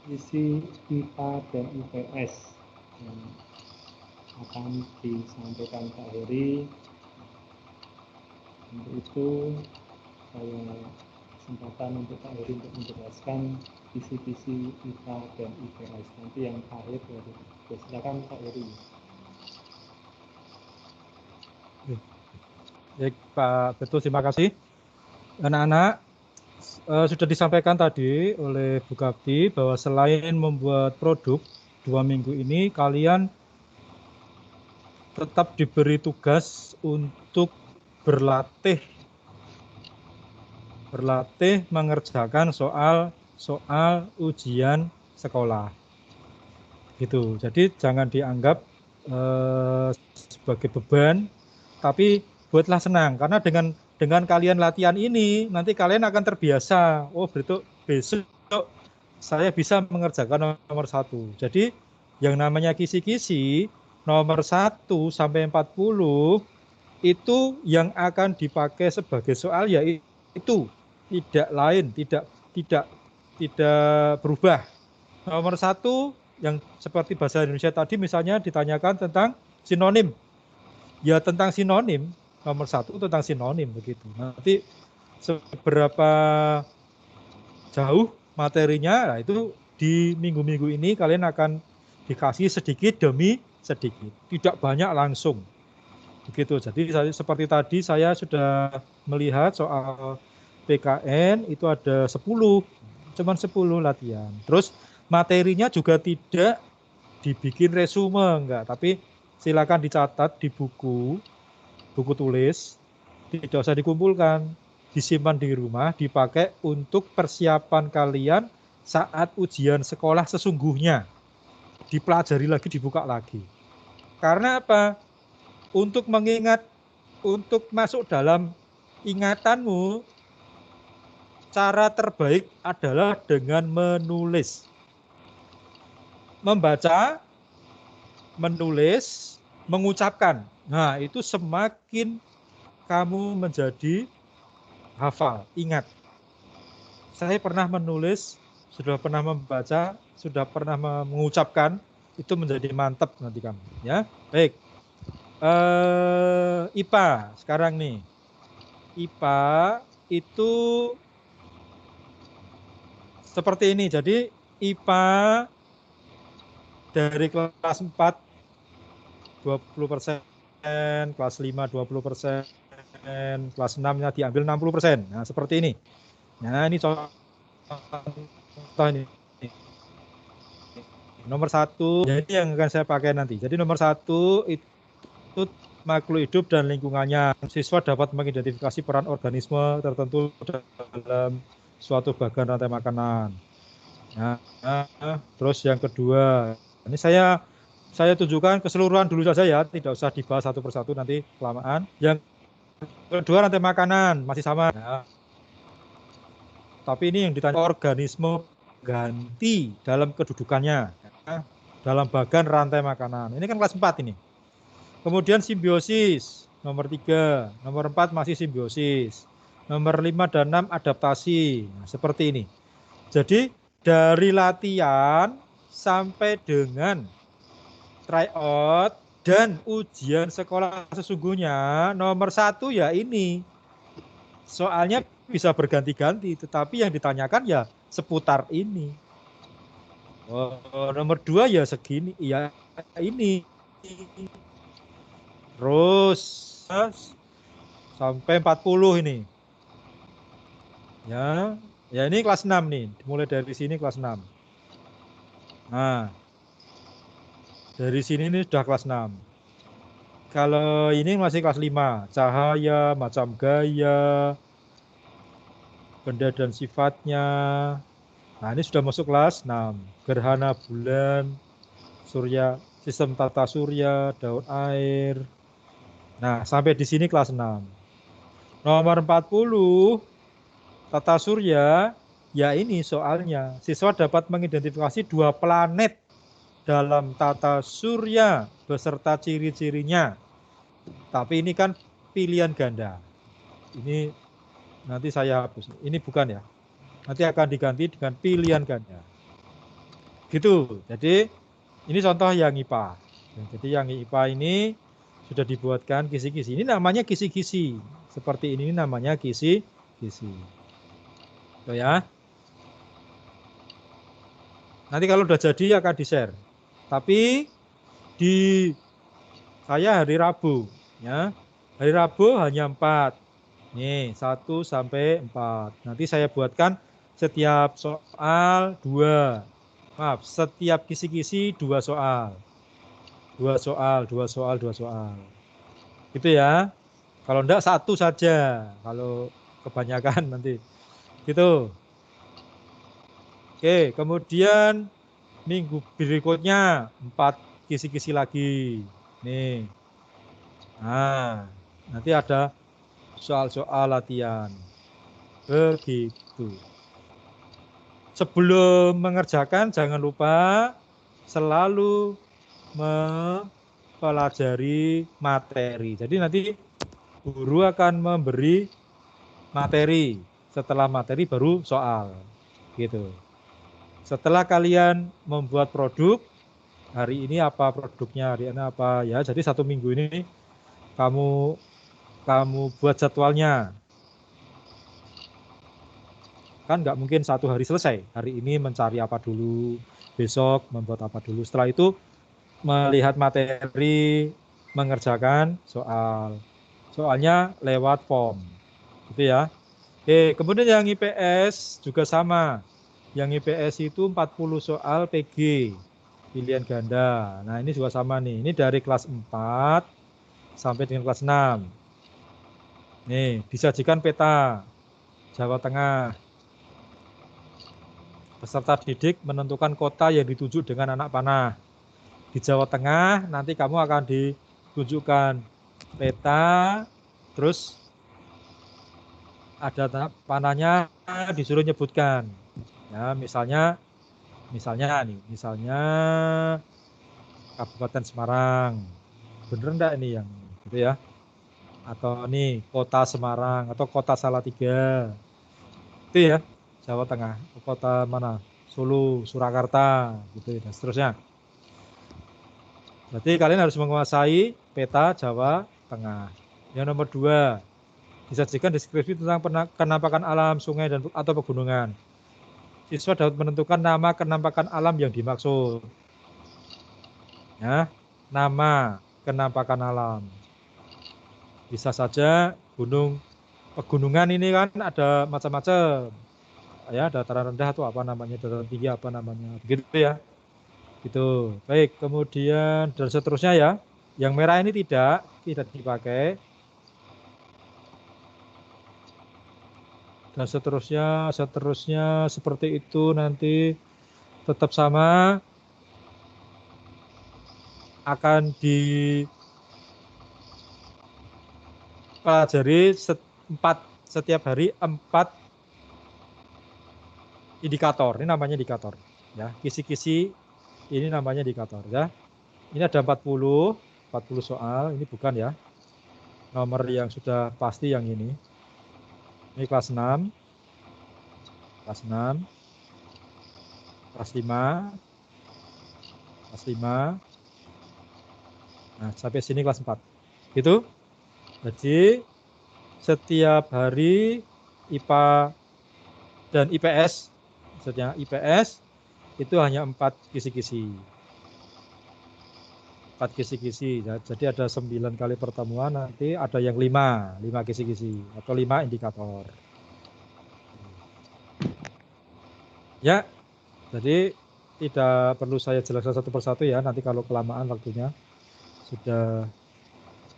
isi IPA dan IPS yang akan disampaikan Pak Heri. Untuk itu saya kesempatan untuk Pak Heri untuk menjelaskan kisi-kisi IPA dan IPS. Nanti yang akhir dari silakan Pak Heri. Baik, Pak Betul, terima kasih. Anak-anak, sudah disampaikan tadi oleh Bu Kapti bahwa selain membuat produk 2 minggu ini, kalian tetap diberi tugas untuk berlatih mengerjakan soal ujian sekolah. Gitu. Jadi jangan dianggap sebagai beban, tapi buatlah senang, karena dengan kalian latihan ini nanti kalian akan terbiasa. Oh, besok saya bisa mengerjakan nomor 1. Jadi yang namanya kisi-kisi nomor 1 sampai 40 itu yang akan dipakai sebagai soal, yaitu tidak lain, tidak berubah. Nomor 1 yang seperti bahasa Indonesia tadi misalnya ditanyakan tentang sinonim. ya tentang sinonim. Nomor 1 tentang sinonim begitu. Nanti seberapa jauh materinya, nah itu di minggu-minggu ini kalian akan dikasih sedikit demi sedikit, tidak banyak langsung. Begitu. Jadi seperti tadi saya sudah melihat soal PKN itu ada 10, cuman 10 latihan. Terus materinya juga tidak dibikin resume, enggak, tapi silakan dicatat di buku tulis, tidak usah dikumpulkan, disimpan di rumah, dipakai untuk persiapan kalian saat ujian sekolah sesungguhnya. Dipelajari lagi, dibuka lagi. Karena apa? Untuk mengingat, untuk masuk dalam ingatanmu, cara terbaik adalah dengan menulis. Membaca, menulis, mengucapkan. Nah, itu semakin kamu menjadi hafal, ingat. Saya pernah menulis, sudah pernah membaca, sudah pernah mengucapkan, itu menjadi mantap nanti kamu. Ya, baik. IPA sekarang nih. IPA itu seperti ini. Jadi IPA dari kelas 4 20%, kelas 5 20%, kelas 6-nya diambil 60%. Nah, seperti ini. Nah, ini contoh ini. Nomor 1, jadi yang akan saya pakai nanti. Jadi nomor 1 itu makhluk hidup dan lingkungannya. Siswa dapat mengidentifikasi peran organisme tertentu dalam suatu bagian rantai makanan. Nah, terus yang kedua, ini saya tunjukkan keseluruhan dulu saja ya, tidak usah dibahas satu persatu nanti kelamaan. Yang kedua rantai makanan masih sama. Nah, tapi ini yang ditanya organisme ganti dalam kedudukannya, dalam bagian rantai makanan. Ini kan kelas 4 ini. Kemudian simbiosis, nomor 3, nomor 4 masih simbiosis, nomor 5 dan 6 adaptasi. Nah, seperti ini. Jadi dari latihan sampai dengan tryout dan ujian sekolah sesungguhnya, nomor 1 ya ini. Soalnya bisa berganti-ganti, tetapi yang ditanyakan ya seputar ini. Nomor 2 ya segini, ya ini. Terus sampai 40 ini. Ya ini kelas 6 nih, mulai dari sini kelas 6. Nah, dari sini ini sudah kelas 6. Kalau ini masih kelas 5, cahaya, macam gaya, benda dan sifatnya. Nah, ini sudah masuk kelas 6. Gerhana bulan, surya, sistem tata surya, daun air. Nah, sampai di sini kelas 6. Nomor 40, tata surya, ya ini soalnya. Siswa dapat mengidentifikasi 2 planet dalam tata surya beserta ciri-cirinya. Tapi ini kan pilihan ganda. Ini nanti saya hapus. Ini bukan ya. Nanti akan diganti dengan pilihan ganda. Gitu. Jadi ini contoh yang IPA. Jadi yang IPA ini sudah dibuatkan kisi-kisi. Ini namanya kisi-kisi. Seperti ini namanya kisi-kisi. Tuh ya. Nanti kalau udah jadi akan di-share. Tapi di saya hari Rabu ya. Hari Rabu hanya 4. Nih, 1 sampai 4. Nanti saya buatkan setiap soal 2. Maaf, setiap kisi-kisi 2 soal. 2 soal. Gitu ya. Kalau enggak 1 saja. Kalau kebanyakan nanti. Gitu. Oke, kemudian minggu berikutnya 4 kisi-kisi lagi. Nih. Nah, nanti ada soal-soal latihan. Begitu. Sebelum mengerjakan jangan lupa selalu mempelajari materi. Jadi nanti guru akan memberi materi. Setelah materi baru soal. Gitu. Setelah kalian membuat produk, hari ini apa produknya, hari ini apa ya. Jadi 1 minggu ini kamu buat jadwalnya. Kan nggak mungkin satu hari selesai. Hari ini mencari apa dulu, besok membuat apa dulu. Setelah itu melihat materi, mengerjakan soalnya lewat form, gitu ya. Oke, kemudian yang IPS juga sama. Yang IPS itu 40 soal PG, pilihan ganda. Nah, ini juga sama nih. Ini dari kelas 4 sampai dengan kelas 6. Nih, disajikan peta Jawa Tengah. Peserta didik menentukan kota yang dituju dengan anak panah. Di Jawa Tengah nanti kamu akan ditunjukkan peta, terus ada panahnya, disuruh nyebutkan. Ya, misalnya Kabupaten Semarang. Bener enggak ini yang gitu ya? Atau nih Kota Semarang atau Kota Salatiga. Itu ya, Jawa Tengah. Kota mana? Solo, Surakarta, gitu dan seterusnya. Berarti kalian harus menguasai peta Jawa Tengah. Yang nomor 2, disajikan deskripsi tentang kenampakan alam, sungai atau pegunungan. Siswa dapat menentukan nama kenampakan alam yang dimaksud. Ya, nama kenampakan alam. Bisa saja pegunungan ini kan ada macam-macam. Ya, dataran rendah atau apa namanya, dataran tinggi apa namanya, begitu ya. Gitu. Baik, kemudian dan seterusnya ya. Yang merah ini tidak dipakai. Dan seterusnya seperti itu nanti tetap sama, akan dipelajari setiap hari 4 indikator. Ini namanya indikator ya. Kisi-kisi ini namanya indikator ya. Ini ada 40 soal, ini bukan ya. Nomor yang sudah pasti yang ini. Ini kelas 6. Kelas 5. Nah, sampai sini kelas 4. Gitu. Jadi setiap hari IPA dan IPS, maksudnya IPS itu hanya 4 kisi-kisi. 4 kisi-kisi. Jadi ada 9 kali pertemuan, nanti ada yang 5 kisi-kisi atau 5 indikator. Ya, jadi tidak perlu saya jelaskan satu persatu ya, nanti kalau kelamaan waktunya sudah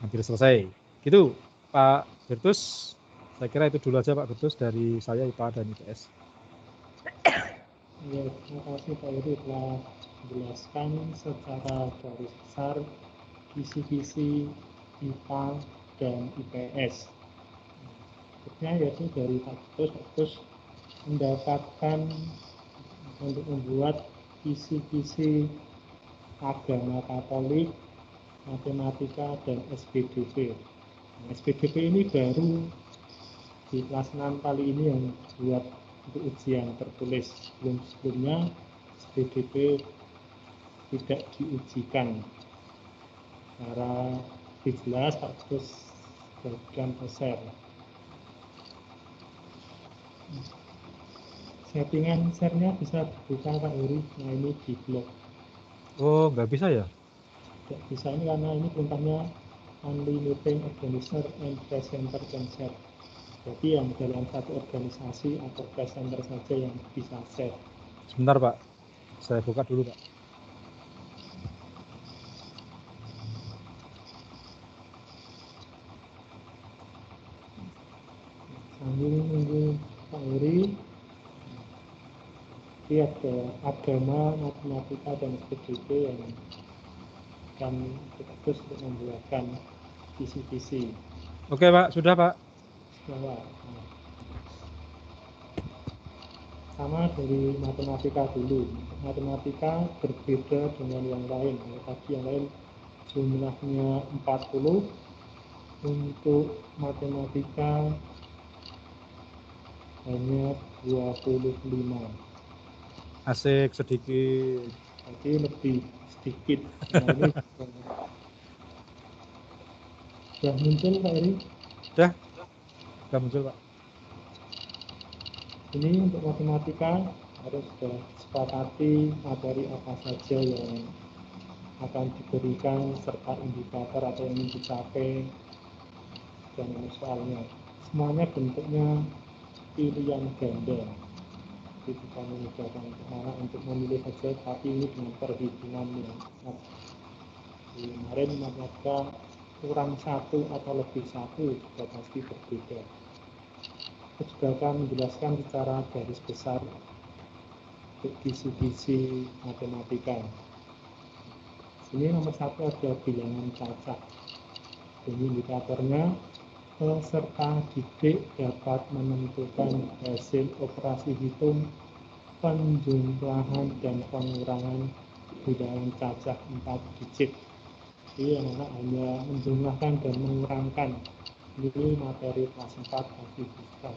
hampir selesai. Gitu, Pak Bertus. Saya kira itu dulu aja Pak Bertus dari saya IPA dan IPS. Ya, terima kasih Pak Edi telah menjelaskan secara garis besar kisi-kisi IPA dan IPS. Maksudnya yaitu dari Pak Bertus mendapatkan untuk membuat kisi-kisi agama Katolik, matematika, dan SPDP. Nah, SPDP ini baru di kelas 6 kali ini yang buat untuk ujian tertulis. Sebelumnya SPDP tidak diujikan. Secara jelas Pak Bertus bagikan share. Settingan share-nya bisa dibuka Pak Heri. Nah, ini di blog. Oh, nggak bisa ya? Tidak bisa ini karena ini perintahnya only meeting organizer and presenter can share. Jadi yang dalam satu organisasi atau presenter saja yang bisa share. Sebentar Pak, saya buka dulu Pak. Sambil menunggu Pak Heri, lihat ke agama, matematika, dan SPDP yang akan terus membuatkan kisi-kisi. Oke Pak, sudah Pak. Bahwa sama dari matematika dulu. Matematika berbeda dengan yang lain. Tadi yang lain jumlahnya 40, untuk matematika hanya 25. Asik sedikit. Jadi lebih sedikit. Nah, ini Sudah muncul Pak Eri? Sudah muncul Pak. Ini untuk matematika harus sudah sepakati materi apa saja yang akan diberikan serta indikator atau yang ingin dicapai dan soalnya. Semuanya bentuknya pilihan ganda. Jadi bukan memudahkan anak untuk memilih saja, tapi ini dengan perhitungan yang sangat. Kemarin matematika kurang satu atau lebih satu juga pasti berbeda. Saya juga akan menjelaskan secara garis besar untuk kisi-kisi matematika. Sini nomor satu ada bilangan cacah. Ini indikatornya peserta didik dapat menentukan hasil operasi hitung penjumlahan dan pengurangan bilangan cacah 4 digit. Jadi anak hanya menjumlahkan dan mengurangkan. Ini materi kelas 4 pasti bisa.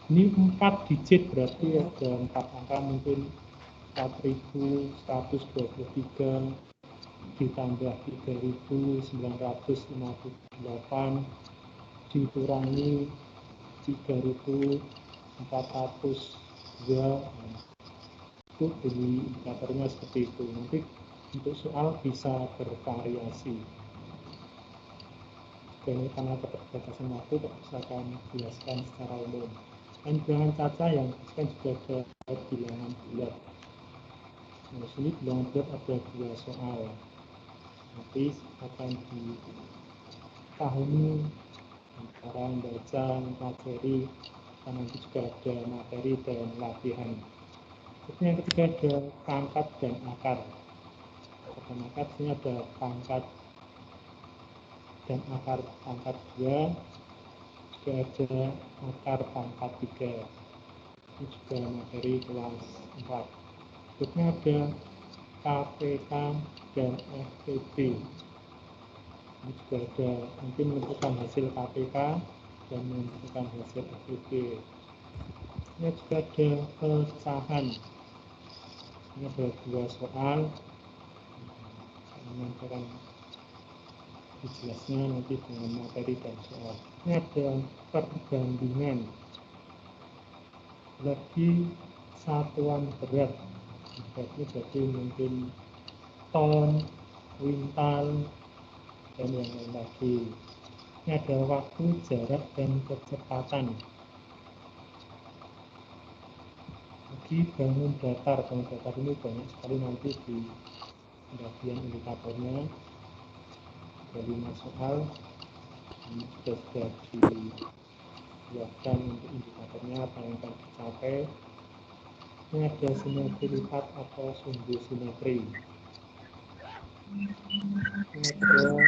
Ini 4 digit berarti ada 4 angka, mungkin 4.123 ditambah 3.958 dikurangi 3.402. Itu bunyi indikatornya seperti itu. Nanti untuk soal bisa bervariasi. Ini karena keterbatasan waktu, saya akan jelaskan secara umum. Dan bilangan cacah yang kan juga ada bilangan bulat. Nah, sini bilangan bulat ada 2 soal. Nanti akan dipahami cara membaca, mempelajari, dan nanti juga ada materi dan latihan. Terus yang ketiga ada pangkat dan akar. Pangkat sini ada pangkat dan akar pangkat 2, juga ada akar pangkat 3. Ini juga materi kelas 4. Berikutnya ada KPK dan FPB. Ini juga ada nanti menentukan hasil KPK dan menentukan hasil FPB. Ini juga ada pecahan. Ini ada 2 soal. Menentukan jelasnya nanti dengan materi dan soal. Ini ada perbandingan lagi satuan berat. Beratnya jadi mungkin ton, kuintal, dan yang lain lagi. Ini ada waktu, jarak, dan kecepatan. Lagi bangun datar. Bangun datar ini banyak sekali nanti di bagian indikatornya. Ada 5 soal. Ini sudah dibuatkan untuk indikatornya apa yang akan dicapai. Ini ada simetri lipat atau sumbu simetri. Ini ada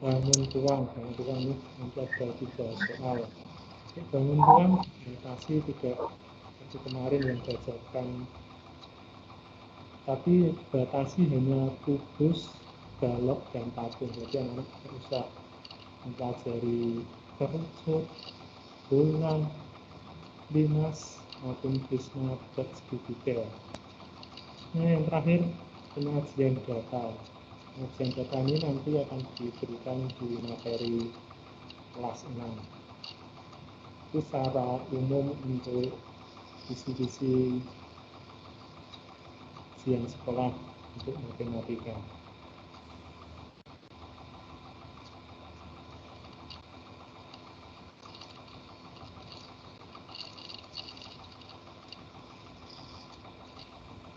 bangun tuang. Bangun tuang ini nanti ada 3 soal. Untuk bangun tuang notasi tidak seperti kemarin yang diajarkan, tapi dibatasi hanya kubus, balok, dan patung. Jadi anak-anak berusaha mempelajari kerucut, bola, limas, maupun prisma persegi detail. Nah, yang terakhir penyajian data. Penyajian data ini nanti akan diberikan di materi kelas 6. Itu secara umum untuk kisi-kisi ujian sekolah untuk matematika.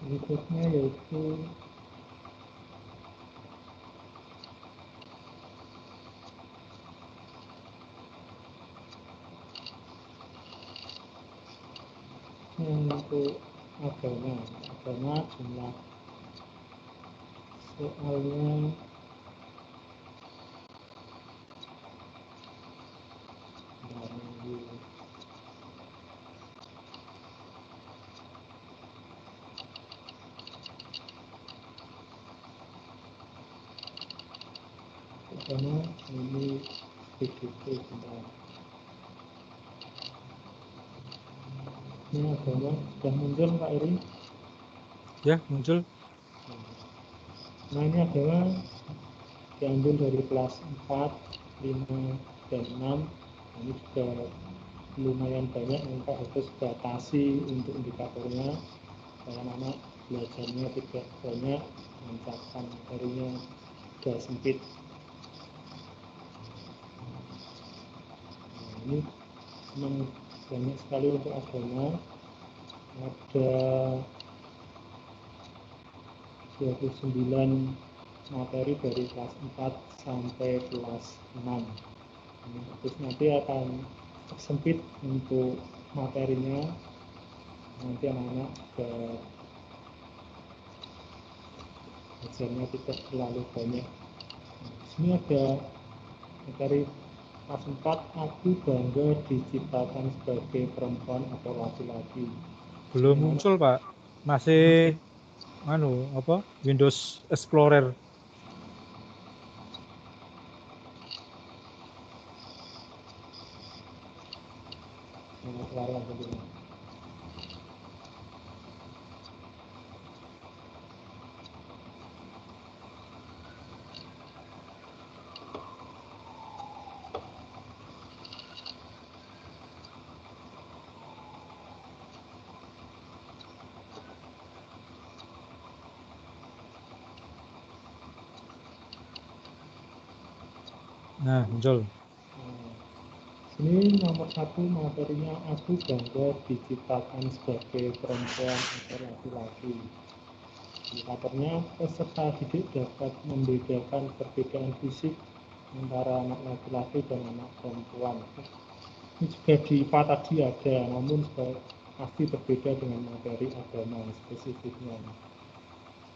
Berikutnya yaitu untuk agama jumlah soalnya agama ini PDP tentang ini agama sudah muncul Pak Eri? Ya, muncul. Nah, ini adalah diambil dari kelas 4, 5, dan 6. Ini juga lumayan banyak, maka harus batasi untuk indikatornya supaya anak belajarnya tidak banyak, mencapai materinya juga sempit. Nah, ini memang banyak sekali untuk agama. Ada 29 materi dari kelas 4 sampai kelas 6. Terus nanti akan tersempit untuk materinya, nanti anak-anak belajarnya tidak terlalu banyak. Di sini ada materi kelas 4, aku bangga diciptakan sebagai perempuan atau laki-laki. Belum muncul Pak, masih Windows Explorer. Nah, muncul. Ini nomor 1 materinya, aku bangga diciptakan sebagai perempuan atau laki-laki. Indikatornya, peserta didik dapat membedakan perbedaan fisik antara anak laki-laki dan anak perempuan. Ini juga di IPA tadi ada, namun pasti berbeda dengan materi agama spesifiknya.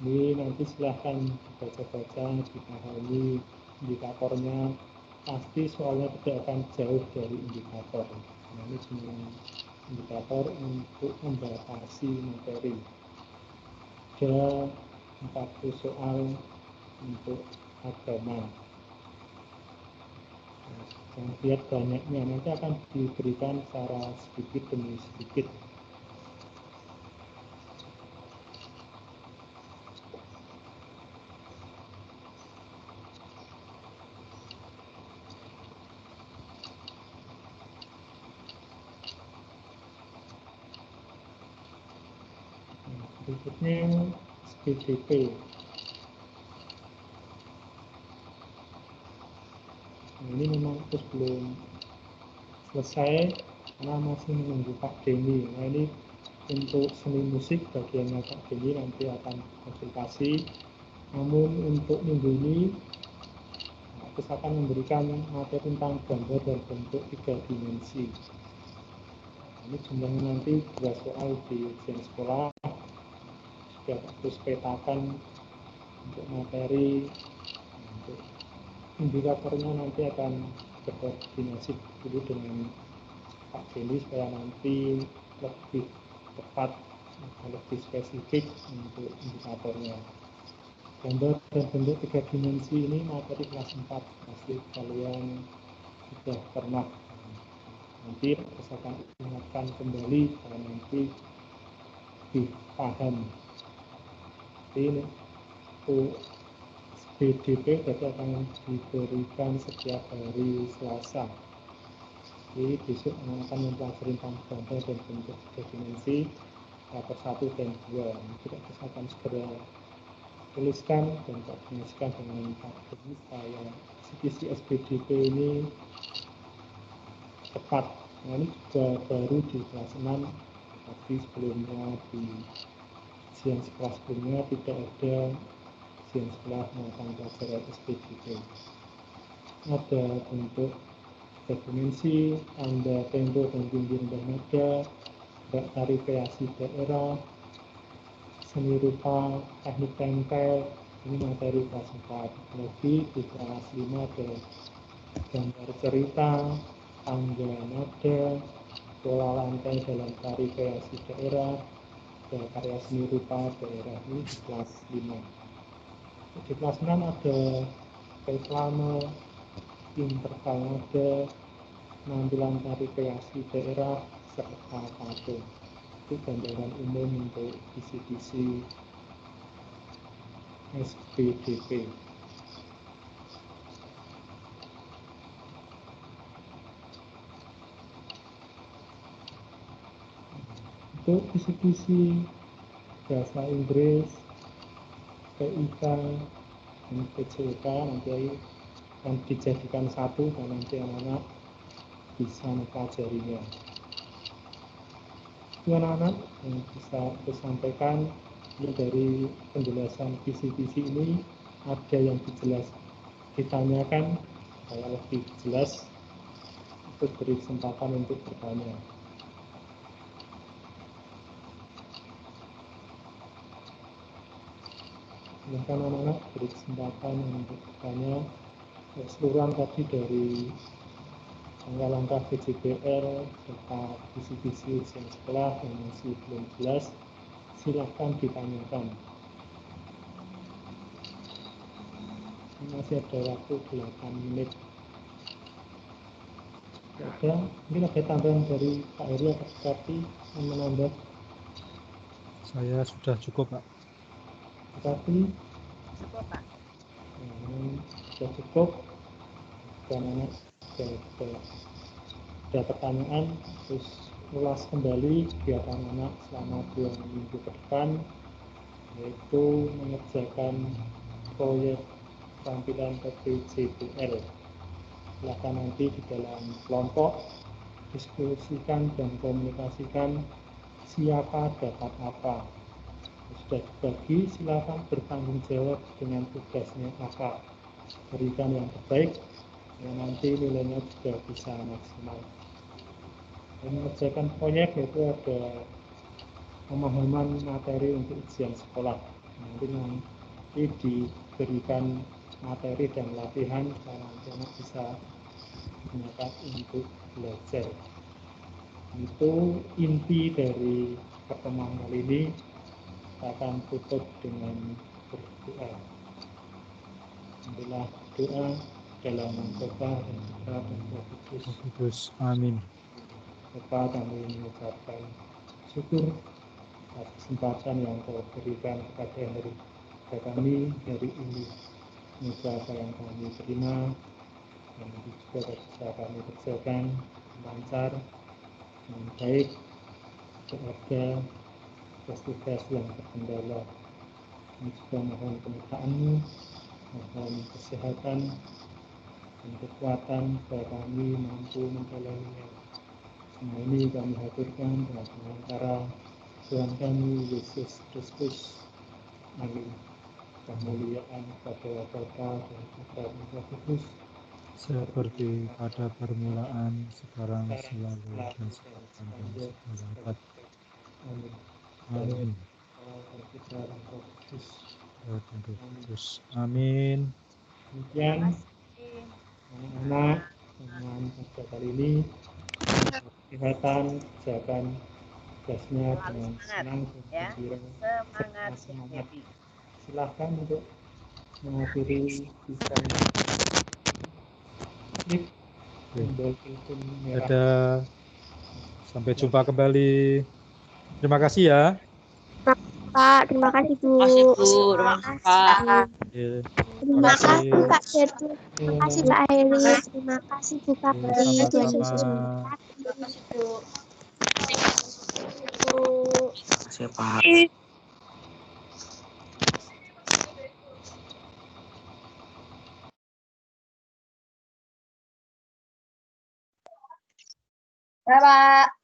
Ini nanti silahkan baca-baca, dipahami indikatornya. Pasti soalnya tidak akan jauh dari indikator. Nah, ini cuma indikator untuk membatasi materi. Ada 40 soal untuk agama. Nah, jangan lihat banyaknya, nanti akan diberikan secara sedikit demi sedikit. Berikutnya SPDP. Nah, ini memang terus belum selesai karena masih menunggu Pak Denny. Nah, ini untuk seni musik bagiannya Pak Denny nanti akan konsultasi. Namun untuk minggu ini terus akan memberikan materi tentang gambar dan bentuk 3 dimensi. Ini jumlahnya nanti 2 soal di ujian sekolah. Sudah terus petakan untuk materi, untuk indikatornya nanti akan berkoordinasi dulu dengan Pak Denny supaya nanti lebih tepat, lebih spesifik untuk indikatornya. Gambar dan bentuk 3 dimensi ini materi kelas 4, pasti kalian sudah pernah. Nanti saya akan ingatkan kembali supaya nanti lebih paham. Ini untuk SPDP berarti akan diberikan setiap hari Selasa. Jadi besok akan mempelajari tentang gambar dan bentuk 3 dimensi chapter 1 dan 2. Kita akan segera tuliskan dan koordinasikan dengan Pak Denny supaya kisi SPDP ini tepat. Nah, ini juga baru di kelas 6, tapi sebelumnya di ujian sekolah sebelumnya tidak ada ujian sekolah melakukan pelajaran SPDP. Ada bentuk 3 dimensi, tanda tempo dan tinggi rendah nada, gerak tari kreasi daerah, seni rupa, teknik tempel, ini materi kelas 4. Lagi di kelas 5 ada gambar cerita, tangga nada, pola lantai dalam tari kreasi daerah, dan karya seni rupa daerah, ini di kelas 5. Di kelas 6 ada reklame, interval nada, penampilan tari kreasi daerah, serta patung. Itu gambaran umum untuk kisi-kisi SPDP. untuk kisi-kisi bahasa Inggris, PIK, dan PJK nanti akan dijadikan satu dan nanti anak-anak bisa mempelajarinya. Itu anak-anak yang bisa saya sampaikan. Ini dari penjelasan kisi-kisi ini ada yang ditanyakan supaya lebih jelas, itu beri kesempatan untuk bertanya. Silahkan anak-anak beri kesempatan untuk bertanya. Keseluruhan tadi dari langkah-langkah PJBL serta kisi-kisi ujian sekolah yang masih belum jelas, silahkan ditanyakan. Masih ada waktu 8 menit. Mungkin ada tambahan dari Pak Heri atau Karti yang menambah. Saya sudah cukup, Pak. Karti Cukup, Pak. sudah cukup. Dan anak ada pertanyaan, terus ulas kembali kegiatan anak selama 2 minggu ke depan, yaitu mengerjakan proyek tampilan PJBL. Silakan nanti di dalam kelompok diskusikan dan komunikasikan siapa dapat apa. Sudah dibagi, silakan bertanggung jawab dengan tugasnya apa. Berikan yang terbaik, yang nanti nilainya juga bisa maksimal. Dan mengerjakan proyek itu ada pemahaman materi untuk ujian sekolah. Nanti diberikan materi dan latihan supaya nanti anak bisa digunakan untuk belajar. Itu inti dari pertemuan kali ini. Kita akan tutup dengan berdoa. Alhamdulillah doa dalam nama Bapa dan Putra dan Roh Kudus. Amin. Bapa, kami mengucapkan syukur atas kesempatan yang Kau berikan kepada kami hari ini. Semoga apa yang kami terima dan juga bisa kami kerjakan lancar dengan baik, tidak ada tugas-tugas yang terkendala. Kami juga mohon penyertaan-Mu, mohon kesehatan dan kekuatan supaya kami mampu menjalaninya. Semua ini kami haturkan dengan cara Tuhan kami Yesus Kristus. Amin. Kemuliaan kepada Bapa dan Putra dan Roh Kudus, Seperti pada permulaan, sekarang, selalu, dan sepanjang segala abad. Amin. Amin. Dan Putra dan Roh Kudus. Roh dan Roh Kudus. Amin. Demikian anak-anak dengan pada kali ini kesehatan, kerjakan tugasnya dengan senang dan Ya. gembira Semangat, serta semangat. happy. Silahkan untuk mengakhiri desain tombol telepon merah. Dadah. Sampai jumpa kembali. Terima kasih ya. Pak, terima kasih Bu. Terima kasih Pak. Ya. Terima kasih Kak Detu. Terima Terima kasih Pak Heri. Terima kasih Bu Kapri. Tuhan Sama-sama. Yesus memberkati. Terima kasih Bu. Bu. Terima kasih Pak. Pak.